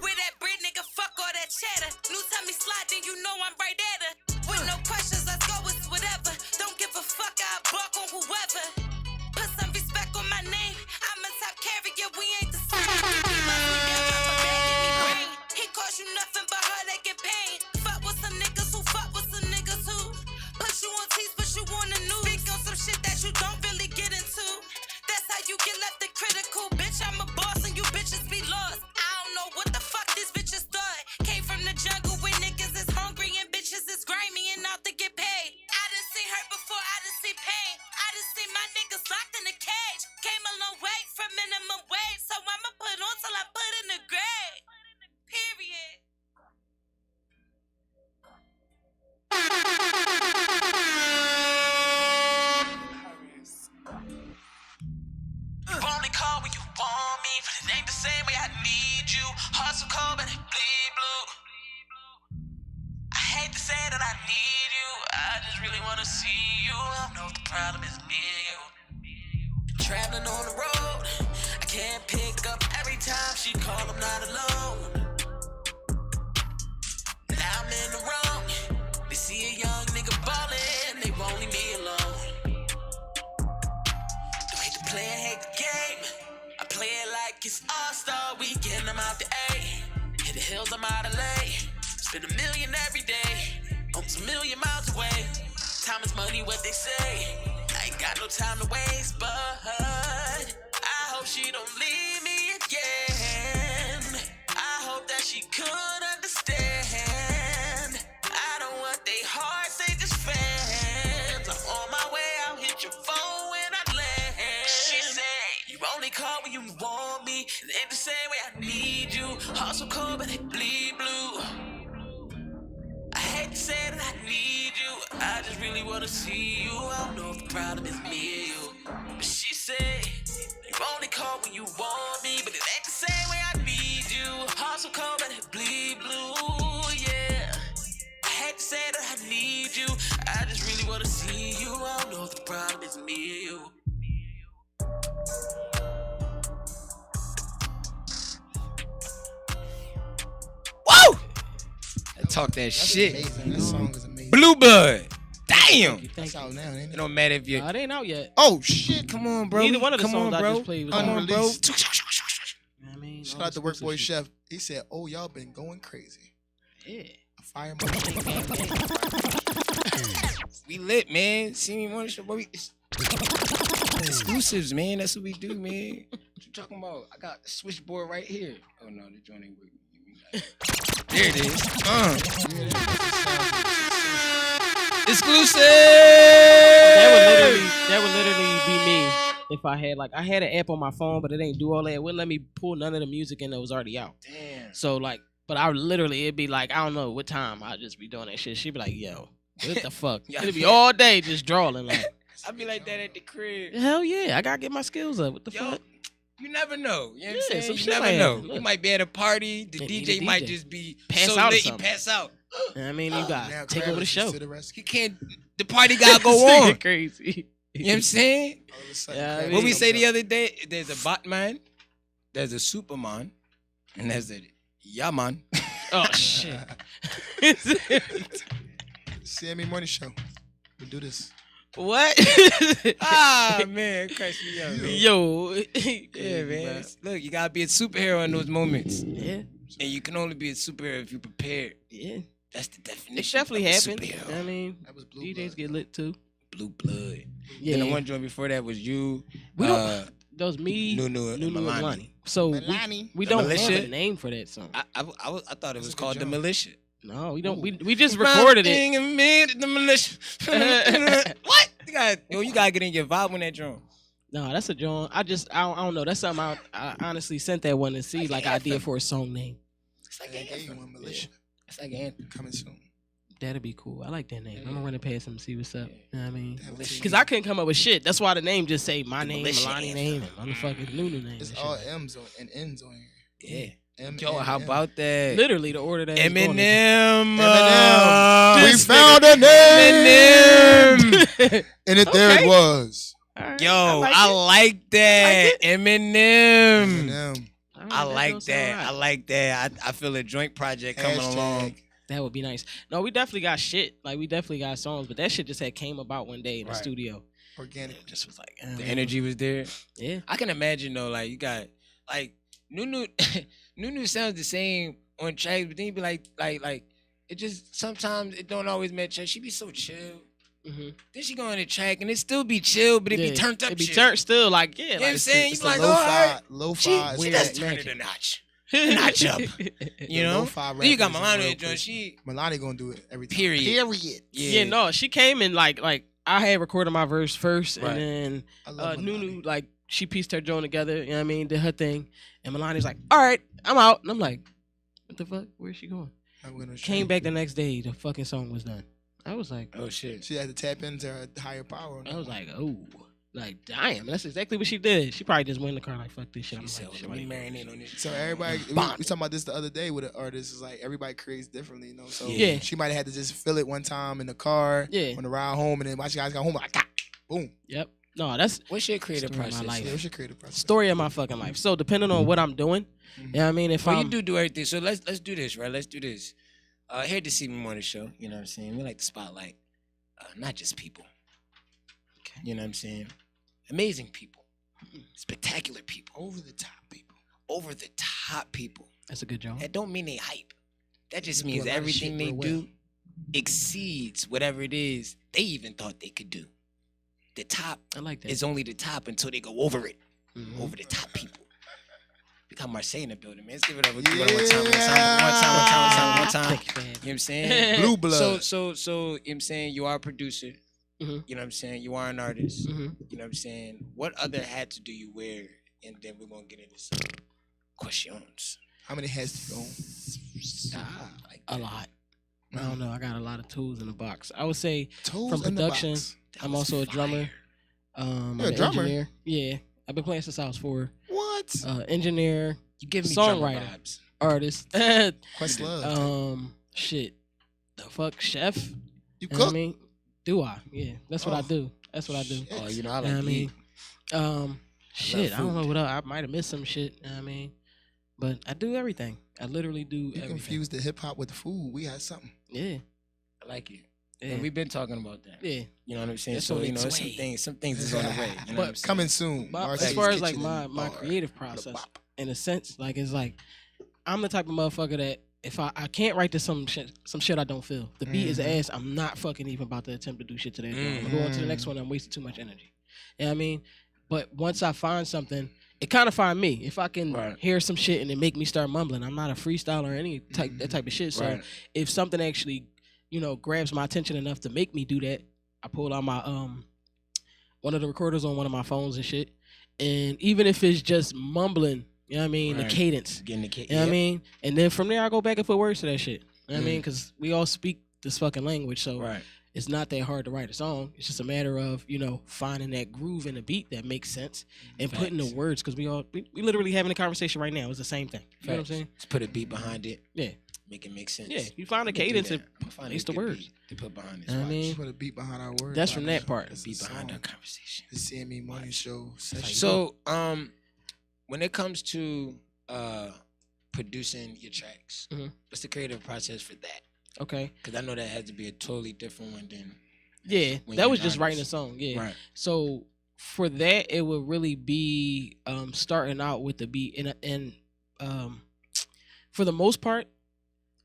With that bread, nigga, fuck all that chatter. New time me slide, then you know I'm right at her. With no questions, let's go with whatever. Don't give a fuck, I bark on whoever. Put some respect on my name. I'm a top carrier, we ain't the same. He must be down, drop a bag in me brain. He cost you nothing but heartache and pain. Fuck with some niggas who fuck with some niggas who put you on teeth, put you on the news. Speak on some shit that you don't really get into. That's how you get left the critical. Bitch, I'm a boss and you bitches be lost. I don't know what the fuck these bitches thought. Came from the jungle where niggas is hungry and bitches is grimy and out to get paid. I done seen hurt before, I done seen pain. I done seen my niggas locked in a cage. Came a long way from minimum wage, so I'ma put on till I put in the grave. Period. You only call when you want me, but it ain't the same way I need you. Heart so cold, but it bleed blue. I hate to say that I need you. I just really wanna see you. I don't know if the problem is me or you. Traveling on the road, I can't pick up every time she call, I'm not alone. Now I'm in the wrong. They see a young nigga ballin', they won't leave me alone. Don't hate the player, hate the game. I play it like it's All-Star Weekend, I'm out the A. Hit the hills, I'm out of LA. Spend $1 million every day, almost 1 million miles away. Time is money, what they say. I ain't got no time to waste, but I hope she don't leave me again. I hope that she could understand. I don't want they hearts, they just fans. I'm on my way, I'll hit your phone when I land. She said, you only call when you want me. It ain't the same way I need you. Heart so cold, but they bleed blue. I hate to say that I need you. I just really wanna see you. I don't know if the problem is me or you. But she said, you only call when you want me, but it ain't the same way I need you. Heart so cold, but it bleed blue, yeah. I hate to say that I need you. I just really wanna see you. I don't know if the problem is me or you. Woo! Talk that shit. Amazing. That song is amazing. Blue Blood. Damn. That's out now, ain't It it? don't matter if you. It ain't out yet. Oh shit! Come on, bro. Neither one of the Come songs on, I bro. just played was Come out. on, bro. Unreleased. I mean, Shout all out to Workboy exclusive Chef. He said, "Oh, y'all been going crazy." shit. A fire We lit, man. CME Morning Show, boy. Exclusives, man. That's what we do, man. What you talking about? I got the switchboard right here. Oh no, the joint ain't working. There it is. Exclusive. That would literally be me if I had an app on my phone, but it ain't do all that. It wouldn't let me pull none of the music in that was already out. Damn. So like, but I would literally, it'd be like, I don't know what time I'd just be doing that shit. She'd be like, yo, what the fuck? Yeah, It'd be all day just drawing like. I be like that at the crib. Hell yeah, I gotta get my skills up. What the Yo, fuck? You never know. You know what I'm saying? some You shit never like know. that. You Look. might be at a party. The And DJ the might DJ. just be Pass so out or lit, he something. pass out. I mean, you got Now take over the Travis show. is to the rescue. He can't. The party gotta go on. Crazy. You know what I'm saying? All of a sudden, Yeah, I Travis mean- What we comes say the up. other day? There's a Batman, there's a Superman, and there's a Yaman. Oh shit. CME Morning Show. We do this. What? Ah man, crash me up, man. Yo. Yeah, man. Look, you gotta be a superhero in those moments, Yeah. and you can only be a superhero if you're prepared. Yeah. That's the definition. It definitely of a happened. superhero. I mean, That was Blue DJs Blood. get lit too. Blue blood. Yeah. Then the one joint before that was you. We don't- Those me, Nunu and Nunu and Milani. Milani. So Milani. we The don't Militia. have a name for that song. I thought it was That's a good called the job. Militia. No, we don't. Ooh. We just recorded it. Something in me, the Militia. What? You gotta get in your vibe on that drum. No, that's a John. I don't know. That's something I honestly sent that one to see like idea for a song name. It's like I an gave you anthem. one, Militia. It's like an anthem. Coming soon. That'd be cool. I like that name. I'm gonna run it past him and see what's up. You know what I mean? That would take Because I couldn't come up with shit. That's why the name just say my The name, Militia Milani anthem. name, and motherfucking Nunu name. It's and all shit. M's on and N's on here. Yeah. M, Yo, N, how M. about that? Literally the order that it's going in. Eminem. Eminem. We This found nigga. a name. Eminem. And the third Okay. was Alright, Yo, like I it. like that. I Eminem. Eminem. Alright, I that like don't sound that. right. I like that. I feel a joint project coming along. Hashtag. That would be nice. No, we definitely got shit. Like we definitely got songs, but that shit just had came about one day in the Right. studio. Organic. Just was like The energy was there. Yeah. I can imagine though, like you got like Nunu Nunu sounds the same on tracks, but then you be like it just sometimes it don't always match. She be so chill. Mm-hmm. Then she go on the track and it still be chill, but it be turned up. It be chill. turned still like yeah. You know like, what I'm saying? It's You be the like, oh, alright. lo-fi She weird does magic. turn it a notch. Notch up. You know? lo-fi Then you got rappers Milani and real and John. person. She Milani gonna do it every time. Period. Period. Yeah, no, she came in like I had recorded my verse first, Right. and then I love Nunu Milani. like she pieced her joint together. You know what I mean? Did her thing, and Milani's like, "All right, I'm out," and I'm like, "What the fuck? Where's she going?" I'm gonna show Came you. back the next day, the fucking song was done. I was like, oh shit. She had to tap into her higher power. I was like, oh, like damn, that's exactly what she did. She probably just went in the car like, fuck this shit. I'm She said, like, "Let shit, me wait. marinate on this." So everybody, we Bond. talking about this the other day with an artist. Is like everybody creates differently, you know. So Yeah. she might have had to just feel it one time in the car, Yeah. on the ride home, and then once you guys got home, like, boom. Yep. No, that's What's your creative Story of my process? life. Yeah, what's your creative process? story of my fucking life. So depending on what I'm doing, you know what I mean? If Well, I'm you do everything. So let's do this, right? Let's do this. Here at the CME Morning Show, you know what I'm saying? We like to spotlight not just people. Okay. You know what I'm saying? Amazing people. Spectacular people. Over the top people. Over the top people. that's a good job. That don't mean they hype. That just They do means a lot of everything shit they real well. do exceeds whatever it is they even thought they could do. The top I like that. is only the top until they go over it. Mhm. Over the top people. We got Marseille in the building, man. Let's give it up. Let's give it up one time, one time. You know what I'm saying? Blue blood. So, you know what I'm saying? You are a producer. Mhm. You know what I'm saying? You are an artist. Mhm. You know what I'm saying? What other hats do you wear? And then we're going to get into some questions. How many hats do you own? Like A lot. I don't know. I got a lot of tools in the box. I would say Tools From in the production. box. that I'm was also a drummer. fire. I'm You're a an drummer? engineer. Yeah. I've been playing since I was 4. What? Engineer, You give me drummer songwriter. vibes. artist. Questlove. Shit. The fuck, chef? you You know cook? what I mean? Do I? Yeah. That's what I Oh. do. That's what I do. Shit. Oh, you know, I You know like what I to mean? eat. Shit, I don't know food. what else. I might have missed some shit. You know what I mean? But I do everything. I literally do You everything. confused the hip hop with the food. We had something. Yeah. I like it. Yeah. And we've been talking about that. Yeah. You know what I'm saying? That's So, on you know, its way. some things is on the way. You know But what I'm saying? Coming soon. But as Marcy's far as like Kitchen my and my Bar. creative The process, bop. in a sense, like it's like I'm the type of motherfucker that if I can't write to some shit I don't feel. The beat is Mhm. ass. I'm not fucking even about to attempt to do shit to that. I'm gonna go on to the next one. I'm wasting too much energy. You know what I mean? But once I find something, it kind of find me. If I can Right. hear some shit and it make me start mumbling, I'm not a freestyler or any type that type of shit. So Right. if something actually, grabs my attention enough to make me do that, I pull out my one of the recorders on one of my phones and shit. And even if it's just mumbling, you know what I mean, Right. the cadence. Getting the kid. You know what I mean? And then from there I go back and put words to that shit. You know what I mean? Mm. Because we all speak this fucking language. So Right. it's not that hard to write a song. It's just a matter of, finding that groove in the beat that makes sense and putting the words, because we literally having a conversation right now. It's the same thing. You know what I'm saying? Just put a beat behind it. Yeah. Make it make sense. Yeah, you find a cadence and place the words. To put behind this. You know what I mean? Put a beat behind our words. That's from that part. Beat behind our conversation. The CME Morning Show session. So, when it comes to producing your tracks, what's the creative process for that? Okay. Because I know that has to be a totally different one than. Yeah, that was just writing a song. Yeah. Right. So for that, it would really be starting out with the beat, and for the most part,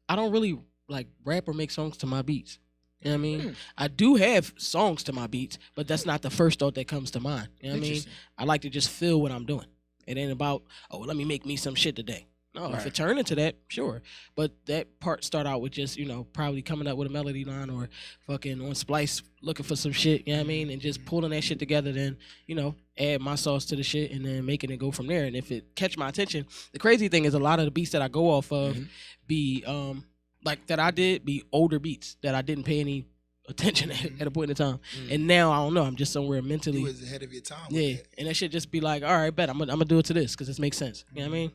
I don't really like rap or make songs to my beats. You know what I mean? I do have songs to my beats, but that's not the first thought that comes to mind. You know what I mean? I like to just feel what I'm doing. It ain't about, let me make me some shit today. No, if it turned into that, sure. But that part start out with just, probably coming up with a melody line or fucking on Splice looking for some shit, you know what I mean? And just pulling that shit together, then, add my sauce to the shit and then making it go from there. And if it catch my attention, the crazy thing is a lot of the beats that I go off of be, that I did be older beats that I didn't pay any attention at a point in time. And now, I don't know, I'm just somewhere mentally. You was ahead of your time. Yeah, and that shit just be like, all right, bet, I'm gonna do it to this because this makes sense. You know what I mean?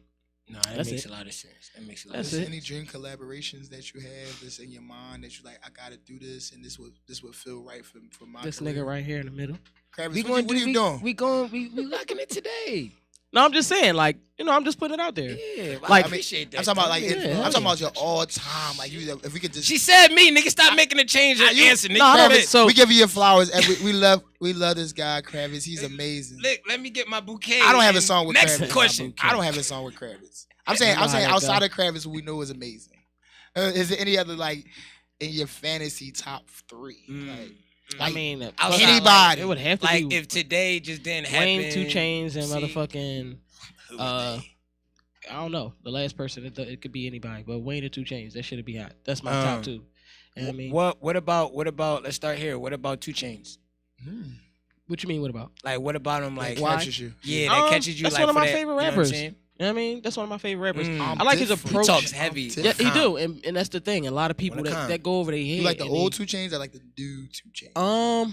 No, that makes a lot of sense. That makes a lot of Is sense. any dream collaborations that you have that's in your mind that you like, I gotta do this and this would feel right for my This career? nigga right here in the middle. Travis, what are you doing? We locking it today. No, I'm just saying, I'm just putting it out there. Yeah, I appreciate that. I'm talking about I'm talking yeah. about your all time. Like if we could just. She said me, nigga. Stop making a change and answer, nigga. No, I don't- Travis, so- we give you your flowers. And we love this guy, Travis. He's amazing. Look, let me get my bouquet. I don't have a song with Next Travis. question. I don't have a song with Travis. I'm I saying know how that outside go. of Travis, who we know is amazing. Is there any other in your fantasy top 3? I mean, outside, anybody. it would have to Like be if today just didn't happen. Wayne, 2 Chainz, and See? motherfucking. Who would they? I don't know. The last person, it could be anybody, but Wayne and 2 Chainz, that should be hot. That's my top 2. You know what I mean? What about? Let's start here. What about 2 Chainz? What you mean? What about? Like, what about him? Like, why? Catches you. Yeah, that catches you. That's like, one of for my that, favorite you know what I'm rappers. saying? You know what I mean? That's one of my favorite rappers. I'm I like his different. approach. He talks heavy. Yeah, he do, and that's the thing. A lot of people Wanna come. that go over their head. You like the and old they- 2 Chainz? I like the new 2 Chainz.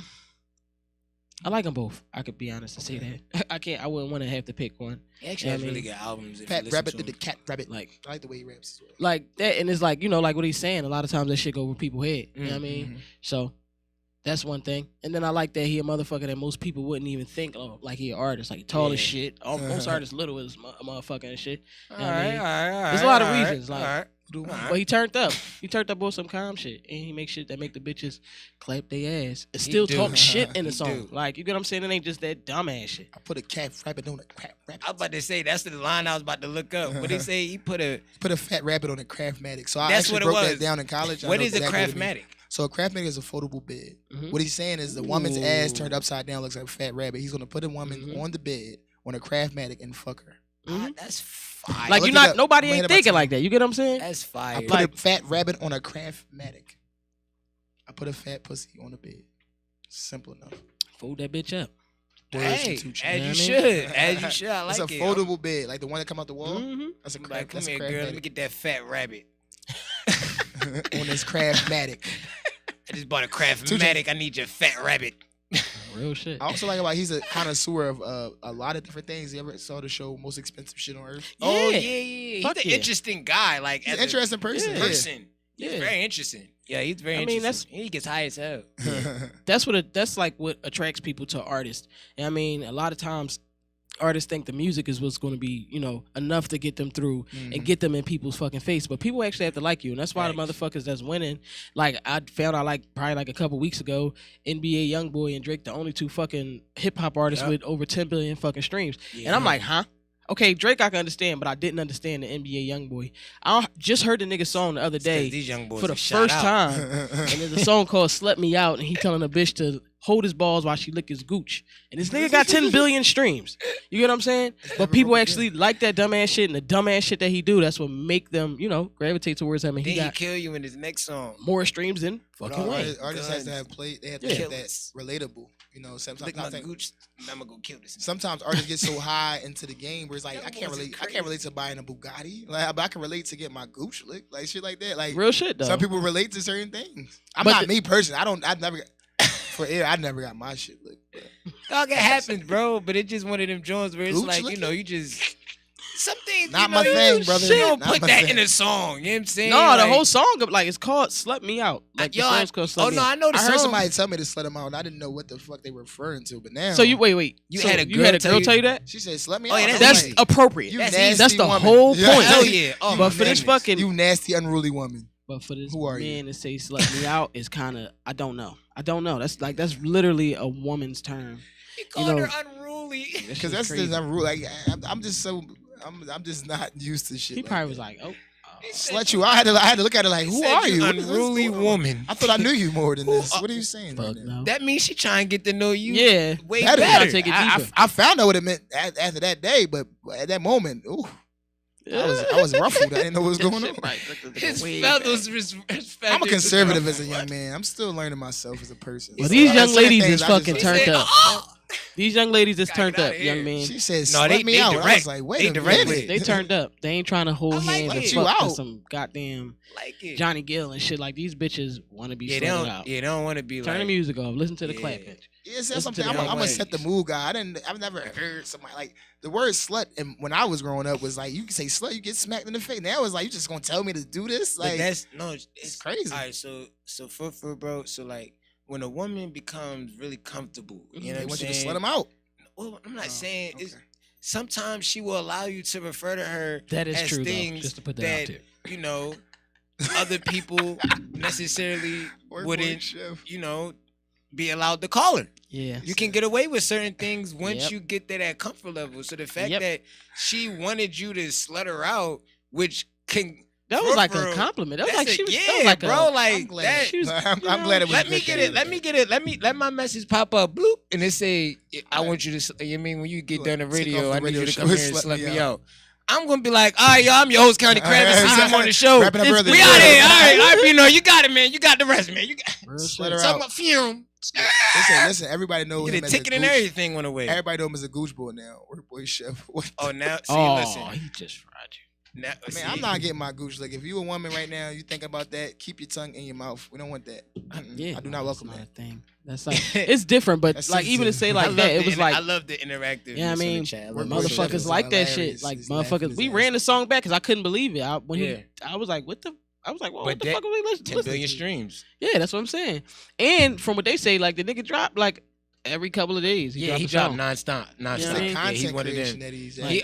I like them both. I could be honest and say that. I wouldn't want to have to pick one. He actually has really good albums. If Fat you listen Rabbit to did the him. Cat Rabbit. Like- I like the way he raps as well. Like that, and it's like, like what he's saying. A lot of times that shit go over people's head. You know what I mean? So that's one thing. And then I like that he a motherfucker that most people wouldn't even think, like he an artist. Like tall as shit. Most artists little as a motherfucker and shit. You know what I mean? All right. There's a lot of reasons. Like, all right. but he turned up. He turned up on some calm shit, and he makes shit that make the bitches clap their ass and He still do. talk shit in the He song. do. Like, you get what I'm saying? It ain't just that dumb ass shit. I put a Cat Rabbit on a Crap Rabbit. I was about to say that's the line I was about to look up. What he say? He put a. Put a Fat Rabbit on a Craftmatic. So I That's actually what it broke was. that down in college. I What know is a exactly what it means. Craftmatic? So a Craftmatic is a foldable bed. Mhm. What he's saying is the woman's ass turned upside down looks like a fat rabbit. He's gonna put a woman on the bed on a Craftmatic and fuck her. That's fire. Like, Look you it not up. nobody I'm ain't ahead of my thinking time. like that. You get what I'm saying? That's I fire. put a fat rabbit on a Craftmatic. I put a fat pussy on the bed. Simple enough. Fold that bitch up. Words Hey, from 2 as Chainz. you I should. As you should. I like It's a it. foldable bed, like the one that come out the wall. Mm-hmm. That's a Like, craft. come That's a here, girl. Let me Craftmatic. get that fat rabbit. On this Craftmatic. I just bought a Craftmatic. I need your fat rabbit. Real shit. I also like about he's a connoisseur of a lot of different things. You ever saw the show Most Expensive Shit on Earth? Oh Yeah. yeah. He's Fuck an yeah. interesting guy. Like He's as an interesting person. a Yeah. person. He's Yeah. very interesting. Yeah, he's very I mean, interesting. He gets high as hell. That's like what attracts people to artists. And I mean, a lot of times artists think the music is what's going to be, enough to get them through and get them in people's fucking face. But people actually have to like you, and that's why the Facts. motherfuckers that's winning. Like, I found out probably a couple weeks ago, NBA YoungBoy and Drake, the only 2 fucking hip hop artists Yep. with over 10 billion fucking streams. Yeah. And I'm like, huh? Okay, Drake I can understand, but I didn't understand the NBA YoungBoy. I just heard the nigga song the other day These young boys for the are shot first out. time, and there's a song called "Slut Me Out," and he telling a bitch to hold his balls while she lick his gooch. And this nigga got 10 billion streams. You get what I'm saying? But people actually like that dumbass shit, and the dumbass shit that he do, that's what make them, gravitate towards him. And Then he he got kill you in his next song. more streams than fucking Wayne. Artists has to have played. They have to Yeah. have that relatable. You know, sometimes Lick I my think gooch. I'm gonna go kill this. sometimes artists get so high into the game where it's like That I can't was relate. I crazy. can't relate to buying a Bugatti. Like, but I can relate to getting my gooch licked, like shit like that. Like Real shit though. some people relate to certain things. I'm But not me personally. I never for air. I never got my shit licked. But. Dog, it happens, bro. But it's just one of them joints where it's Gooch like, licking? you know, you just something. Not you my know, thing, brother. You don't Not put my that thing. in a song. You know what I'm saying? No, the Like, whole song, like it's called "Slut Me Out." Like the yo, song's called "Slut oh Me no, Out." I know the I song. heard somebody tell me to slut him out, and I didn't know what the fuck they were referring to. But now, So you wait. You So had a you had a girl girl tell tell you- you that? she said, "Slut me Oh, out." yeah, I was That's like, appropriate. you That's nasty That's the woman. whole Yeah. point. Hell yeah. Oh, But my for this goodness. fucking, You nasty, unruly woman. but for this Who are you? man to say "slut me out" is kind of, I don't know. That's literally a woman's term. You called know, her unruly. Because that's crazy. just unruly. Like I'm just so I'm just not used to shit. He like probably that. was like, "Oh, Slut you. I had to look at it like, who Said are you? What is this unruly going on? woman. I thought I knew you more than this. What are you saying? fuck right now? no." That means she trying to get to know you. Yeah, way Better. better. Take it I, deeper. I found out what it meant after that day, but at that moment, ooh, I was ruffled. I didn't know what was going on. His Way feathers, I'm a conservative as a young man. I'm still learning myself as a person. Well, So these there's young certain ladies things is I just fucking don't- turned up. Oh! These young ladies is Gotta turned get up, outta young here. man. She said, No, "Slut they me out." I direct. was like, "Wait They a direct minute." with They turned up. They ain't trying to hold I like hands and it. You fuck out. with some goddamn Like it. Johnny Gill and shit. Like these bitches want to be Yeah, they slutted don't. out. Yeah, they don't want to be Turn like. the music off. Listen to the Yeah. clap bitch. Yeah, it's Listen something. to I'm the gonna young set the mood, guy. I've never heard somebody like the word "slut." And when I was growing up, was like you can say "slut," you get smacked in the face. Now it's like you just gonna tell me to do this. But Like that's no. It's crazy. All right, so for bro, so like when a woman becomes really comfortable, you know they what I'm want you to saying? slut them out. Well, I'm not Oh, saying it's. okay. Sometimes she will allow you to refer to her That is as true, though. things Just to put that out that there. you know other people necessarily wouldn't, you know, be allowed to call her. Yeah. You can get away with certain things once Yep. you get to that comfort level. So the fact Yep. that she wanted you to slut her out, which can That was like a bro, compliment. That was that's like she was. yeah, that was like bro. a, Like I'm glad. that. she was- I'm you know, glad it was. Let me good get shit. it. Let me get it. Let my message pop up. Bloop, and it say, "I want you to." You mean when you get done the Take radio, off the I need radio you to show come and here and slut slut me me out. out. I'm gonna be like, all right, yo, I'm your host, County Kravitz. I'm on the show. Wrapping up early. We out here. All right, you know, you got it, man. You got the rest, man. You got. real Slut shit. her Talking out. about fume. Listen. Everybody knows Get him a as ticket a and gooch. everything went away. Everybody know him as a gooch boy now. Work boy chef. What Oh, now see, Oh, listen. he just fried you. Now, see, Man, I'm not getting my gooch. Like, if you a woman right now, you think about that, keep your tongue in your mouth. We don't want that. Yeah, I do not welcome that's that. not a thing. That's like it's different, but That's like even to say sensitive. like I that, love it the was like I love the interactive. yeah, I mean, Work boy chef motherfuckers is like that shit. hilarious. Like He's laughing motherfuckers, his we ass ran the off. song back because I couldn't believe it. Yeah. I was like, what the? I was like, well, But what the that- fuck are we listening? 10 billion streams. Yeah, that's what I'm saying. And from what they say, like the nigga dropped like every couple of days. Yeah, he a dropped song. nonstop. You know what I It's mean? the Yeah, he's content one of creation them. that he's He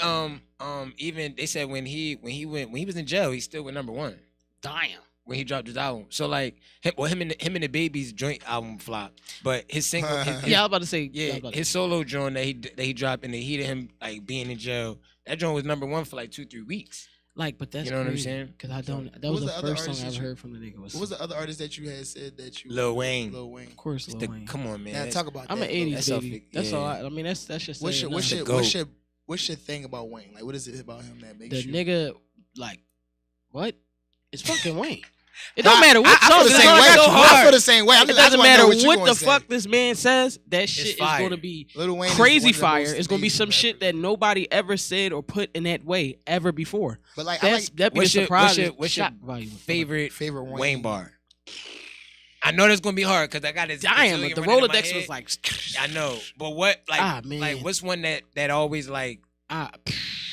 even they said when he was in jail, he still went #1 Damn. when he dropped his album. So like him and the Baby's joint album flopped, but his single, Yeah, I was about to say. yeah, his solo joint that he dropped in the heat of him like being in jail, that joint was #1 for like 2-3 weeks. like, but that's You know what I'm saying? Because I don't. That What was was the the other first song artist I that ever you- heard from the nigga. What was the other artist that you had said that you? Lil Wayne. Lil Wayne. Of course, Lil Wayne. Come on, man. Now That's- talk about I'm that. an '80s That's baby. off- That's all. yeah. I mean, that's just What's saying your nothing. what's your thing about Wayne? Like, what is it about him that makes The you? nigga like what? It's fucking Wayne. It don't matter what I song. feel the As same long way. as I go I hard, feel the same way. it I just doesn't wanna know matter what you what gonna the say. fuck this man says. That shit is fire. going to be Lil Wayne is crazy one of the fire. most It's going to be some amazing shit that nobody ever said or put in that way ever before. But like, I That's like that be the What's your- surprise. what's your shock value. favorite favorite Wayne bar. I know that's gonna be hard because I got his. Damn, bazillion the running in my Rolodex head. was like, I know, but what like Ah, man. like what's one that always like ah,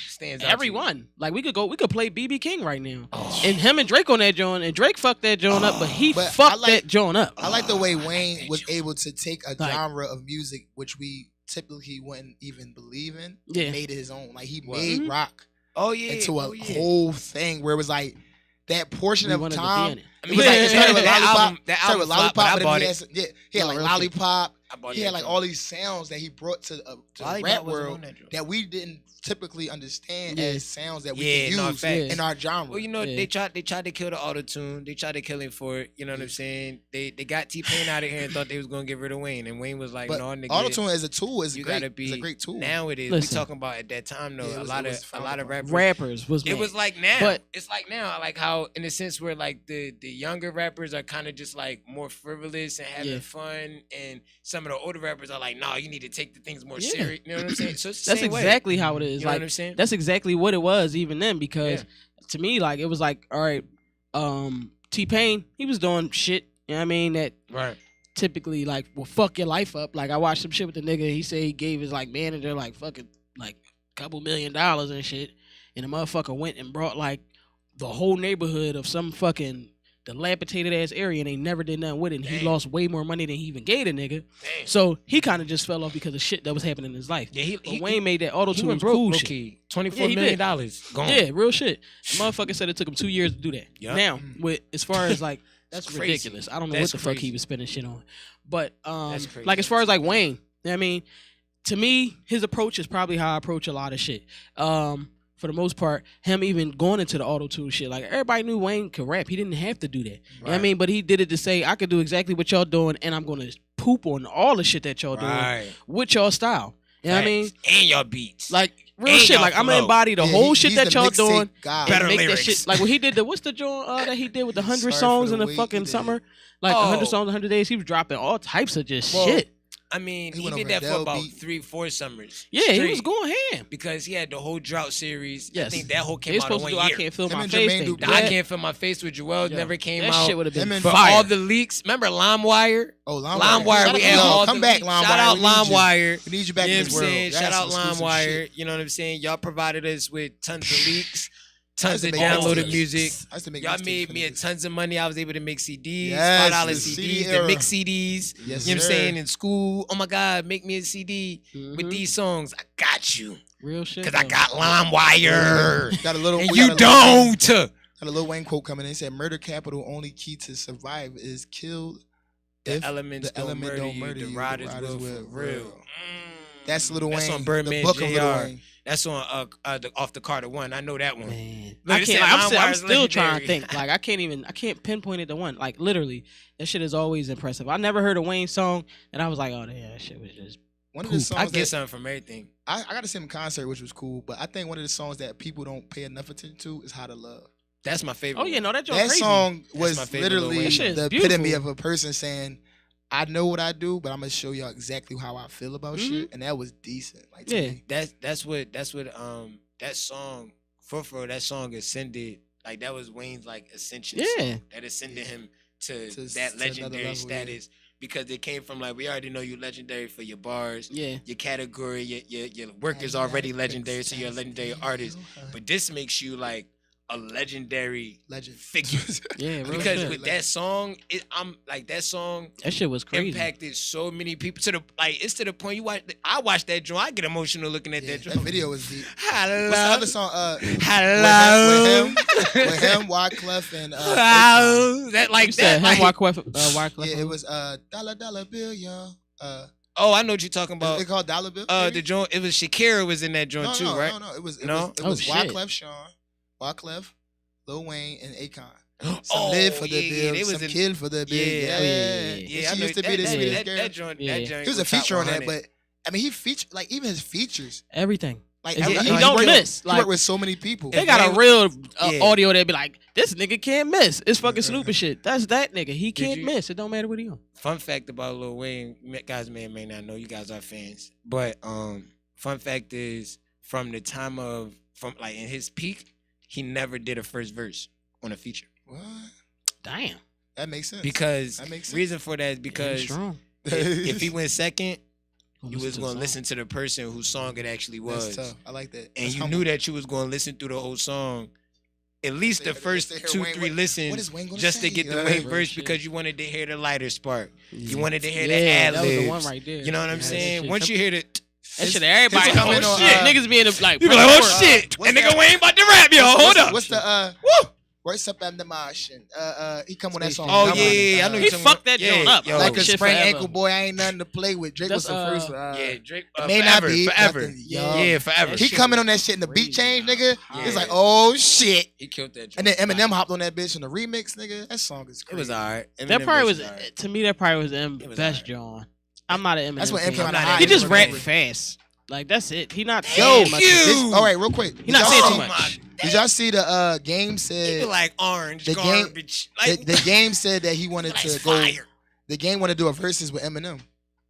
stands out? to you? everyone. Like we could play BB King right now, Oh. and him and Drake on that joint, and Drake fucked that joint up, but he But I fucked like- that joint up. I like the way Wayne was able to take a Like- genre of music which we typically wouldn't even believe in, Yeah. and made it his own. Like he What? made Mhm. rock Oh yeah, into a oh, yeah. whole thing where it was like that portion We of wanted to be time. in it. I It mean, was like it started with that Lollipop. album, that Started album with flopped, but Lollipop, I but bought then he it. had, he had No, like real shit. Lollipop. I bought He that had like joint. all these sounds that he brought to the Lollipop rap wasn't world on that joint. that we didn't typically understand Yeah. as sounds that we Yeah, can no, use facts. in our genre. Well, you know, Yeah. they tried to kill the auto tune. They tried to kill him for it. You know what I'm saying? They got T-Pain out of here and thought they was gonna get rid of Wayne, and Wayne was like, but "No, nigga." autotune as a tool is you great. gotta be. It's a great tool. Now it is. Listen. We talking about at that time though. Yeah, it a was- lot it was of frowned upon. rappers. Rappers was It mad. was like now. But- It's like now, like how in a sense where like the younger rappers are kind of just like more frivolous and having Yeah. fun, and some some of the older rappers are like, nah, you need to take the things more Yeah. serious. You know what I'm saying? So it's the That's same way. exactly how it is. You know Like what I'm saying? that's exactly what it was even then. Because to me, like it was like, all right, T-Pain, he was doing shit. You know what I mean? That Right. typically like will fuck your life up. Like I watched some shit with the nigga. He said he gave his like manager like fucking like $2 million and shit, and the motherfucker went and brought like the whole neighborhood of some fucking dilapidated ass area, and they never did nothing with it. And he Damn. lost way more money than he even gave the nigga. Damn. So he kind of just fell off because of shit that was happening in his life. Yeah, But Wayne made that auto he tune went broke, cool shit. low-key. Yeah, $24 he million did. gone. Yeah, real shit. The motherfucker said it took him 2 years to do that. Yeah. Now, with as far as like that's It's crazy. ridiculous. I don't know That's what the fuck crazy. he was spending shit on. But That's crazy. like as far as like Wayne, you know what I mean, to me, his approach is probably how I approach a lot of shit. For the most part, him even going into the auto-tune shit, like everybody knew Wayne could rap. He didn't have to do that. You know what I mean? But he did it to say, I could do exactly what y'all doing, and I'm gonna poop on all the shit that y'all doing Right. with y'all style. You know what I mean? And y'all beats. Like real And shit. y'all Like I'm gonna flow. embody the Yeah, whole he- shit he's that the y'all mixtape doing. guy. And Better make lyrics. that shit like when he did the what's the joint that he did with the 100 Sorry for songs the in the wait, fucking he did. summer, like Oh. 100 songs, 100 days. He was dropping all types of just Well, shit. I mean, He he went did over that for Adele about beat. 3-4 summers. Yeah, he was straight, going ham. because he had the whole drought series. Yes. I think that whole They came was out in supposed to 1 do I year. Can't Feel Him My and Face Jermaine thing. do The Yeah. I Can't Feel My Face with Joel Yeah. never came That out. shit would have Him been and For fire. all the leaks, remember LimeWire? Oh, LimeWire, Shout we out- had Yo, all come the back, leaks. LimeWire. Shout out We need you. LimeWire. We need you back You know in what this I'm world. saying? Y'all Shout got out some exclusive LimeWire. shit. You know what I'm saying? Y'all provided us with tons of leaks, I tons used to of make downloaded mixtapes. music. I used to make Y'all mixtapes made for me a niggas. tons of money. I was able to make CDs, Yes, $5 the CDs, CD the era. mix CDs. Yes, You know what I'm sir. saying? In school, oh my God, make me a CD with Mhm. these songs. I got you. Real shit. Because I though. got LimeWire. Got a little. And we you got a little- don't. Got a Lil Wayne quote coming in. It said, "Murder capital only key to survive is killed The if elements the don't element murder don't you. murder The you. riders riders will for will. real. That's Lil Wayne. That's on Birdman the book of Lil Jr. Wayne. That's on off the Carter one. I know that one. Man, Look, I it can't. said I'm LimeWire's still trying to legendary. think. Like I can't pinpoint it to one. Like literally, that shit is always impressive. I never heard a Wayne song and I was like, oh damn, that shit was just. One of the Poop. songs I get that something from everything. I got to see him in concert, which was cool. But I think one of the songs that people don't pay enough attention to is "How to Love." That's my favorite. Oh yeah, one. no, that joint That crazy. song my was favorite Lil literally Wayne That shit is the epitome beautiful. of a person saying, "I know what I do, but I'm gonna show y'all exactly how I feel about Mhm. shit." And that was decent. Like to Yeah. me. That's what that song for that song ascended. Like that was Wayne's like ascension. Yeah. Song that ascended him to To that another legendary level, status because it came from like we already know you legendary for your bars. Yeah. Your category, your work is already legendary, so you're a legendary artist. But this makes you like a legendary Legend figure. Yeah, real Because shit. with that song, I'm like that song That shit was crazy. impacted so many people to the like it's to the point I watch that joint, I get emotional looking at Yeah, that that joint. video was deep. Hello. What's the other song? Hello. With him, Wyclef, and Hello. That like You said that. him, Like, Wyclef. yeah, it was dollar bill, y'all. oh, I know what you're talking about. It called dollar bill. The maybe? joint. It was Shakira was in that joint no, too, no, right? No, it was No? it was Oh, shit. Wyclef Sean, Wyclef, Lil Wayne, and Akon. Some Oh, live for the yeah, they bill, was some in- kill for the bill. Yeah, Yeah, Yeah, I she know used to be that, the that, sweetest that, girl. that joint. Yeah. That joint. He was a top feature on that, 100. but I mean, he featured like even his features. Everything. Like He every- don't worked- miss. He Like worked with so many people. they got a real Yeah. audio that be like, this nigga can't miss. It's fucking Snoop and shit. That's that nigga. He can't you- miss. It don't matter what he on. Fun fact about Lil Wayne, guys may or may not know, you guys are fans, but fun fact is from the time of like in his peak, he never did a first verse on a feature What? Damn. That makes sense. because That makes sense. reason for that is He's because strong. if he went second, you Listen was to the gonna song. listen to the person whose song it actually That's was, tough. I like that. and That's you humble. knew that you was gonna listen through the whole song. At least the They- first they hear 2-3 Wayne, what listens is Wayne gonna just to say? get the Yeah. Wayne Real verse shit. because you wanted to hear the lighter spark. You wanted to hear the Yeah, ad that was the one libs. right there. You know what I'm Yeah, that saying? shit- Once you hear the that shit, everybody. his coming Oh on, shit, niggas being like, you be like, oh press shit, what's and nigga that? Wayne about to rap, yo. Hold up. What's the Woo! What's up on the Martian? He come on that song. Oh Come on, yeah, I know He you talking fucked about. that joint Yeah, up. yo. Like a Shit sprained forever. ankle, boy. I ain't nothing to play with. Drake was the That's, first. Yeah, Drake. it may not Forever, be forever. nothing, Yeah, yo. forever. He coming on that shit in the beat change, nigga. Yeah. It's like, oh shit. He killed that. And then Eminem hopped on that bitch in the remix, nigga. That song is It crazy. was alright. That probably was to me. That probably was M It was best alright. John. I'm not an Eminem. That's when fan. M came out I'm of not high. He I just just rap remember. fast. Like that's it. He not Yo, saying much. you. all right, real quick. He not saying too Oh, much. Did y'all see the game He said be like orange the game- garbage. Like the game said that he wanted like to go. fire. The game wanted to do a versus with Eminem.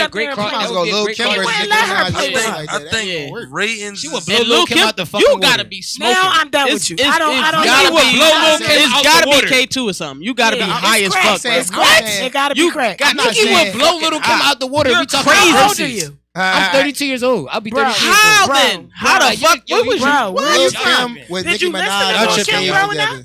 a up great there and cross. play. That Let's would go, be a Lil great Kim cross. versus wouldn't Nicki let her Minaj. play Shit with like her. that. I That think ain't gonna work. ratings. She would is- blow And Lil Lil Kim Kim, out the fucking you water. gotta be smoking. Now I'm done with you. I don't. Nicki know. would blow Lil Kim Kim. out It's the gotta water. be K2 or something. You gotta be Yeah, high it's as crack. fuck. bro. It's crack. It gotta be You crack. got Nicki saying would blow Lil Kim out the water. You're We talking crazy. How about old are verses. you? I'm 32 years old. I'll be Bro, 32 years How old. then? How the fuck? What was Bro, you? where Lil you Kim from? with Did Nicki you listen to Minaj. Lil all Kim together. growing up?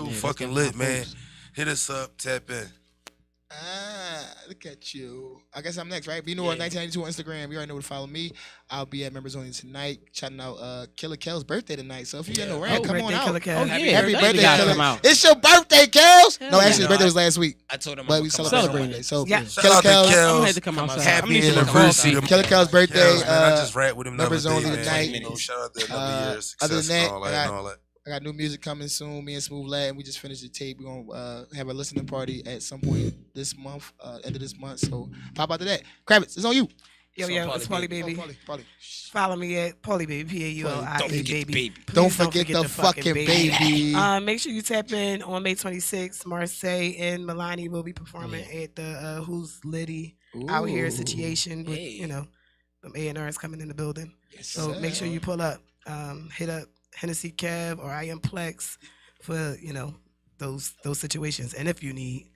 real Yeah, that's fucking them lit, my man. folks. Hit us up, tap in. The Look at you. I guess I'm next, right? Be New York 1992 on Instagram. You already know where to follow me. I'll be at Members Only tonight. Shouting out Killer Kel's birthday tonight. So if you got no rant, come on out. Killer Kel. Happy birthday, Killer. Killer. It's your birthday, Kels. No, actually, yeah. his birthday was last week. I told him But we celebrated Celebrating. Monday. So Yeah. Killer Shout out to Kel's. I'm Kels. gonna have to come outside. Happy I'm anniversary. Killer Kel's birthday. Kels, man, I just rap with him the other Members day, Only man. tonight. You know, shout out to another year, success Other than that, and all that and all that. I got new music coming soon. Me and Smooth Lad, and we just finished the tape. We're gonna have a listening party at some point this month, end of this month. So pop out to that. Kravitz, it's on you. Yo, it's Paulie Baby. Paulie. Follow me at Paulie Baby, Paulie. Don't forget the baby. Please Don't forget the fucking baby. Make sure you tap in on May 26th. Marseille and Milani will be performing at the Who's Liddy Out Here situation with, Hey. you know, some A&Rs coming in the building. Yes, So sir. make sure you pull up. Hit up Hennessy Kev or I Am Plex for, you know, those situations. And if you need,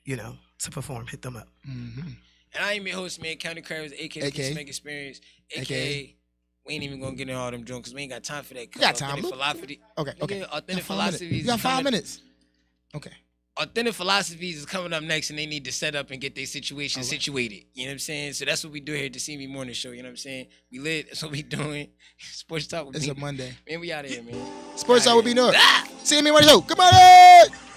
you know, to perform, hit them up. Mm-hmm. And I am your host, man, County Kravitz, aka AKA. Smack Experience, aka we ain't even gonna get in all them jokes because we ain't got time for that. You got time, Authentic Luke. philosophy. Okay. Nigga, authentic 5 minutes. philosophies. You got is 5 coming- minutes. Okay. Authentic philosophies is coming up next, and they need to set up and get their situation situated. You know what I'm saying? So that's what we do here at the CME Morning Show. You know what I'm saying? We lit. That's what we doing. Sports talk with It's me. a Monday. Man, we out of here, man. Sports Hour with B North. Ah! See me when it's out. Good morning.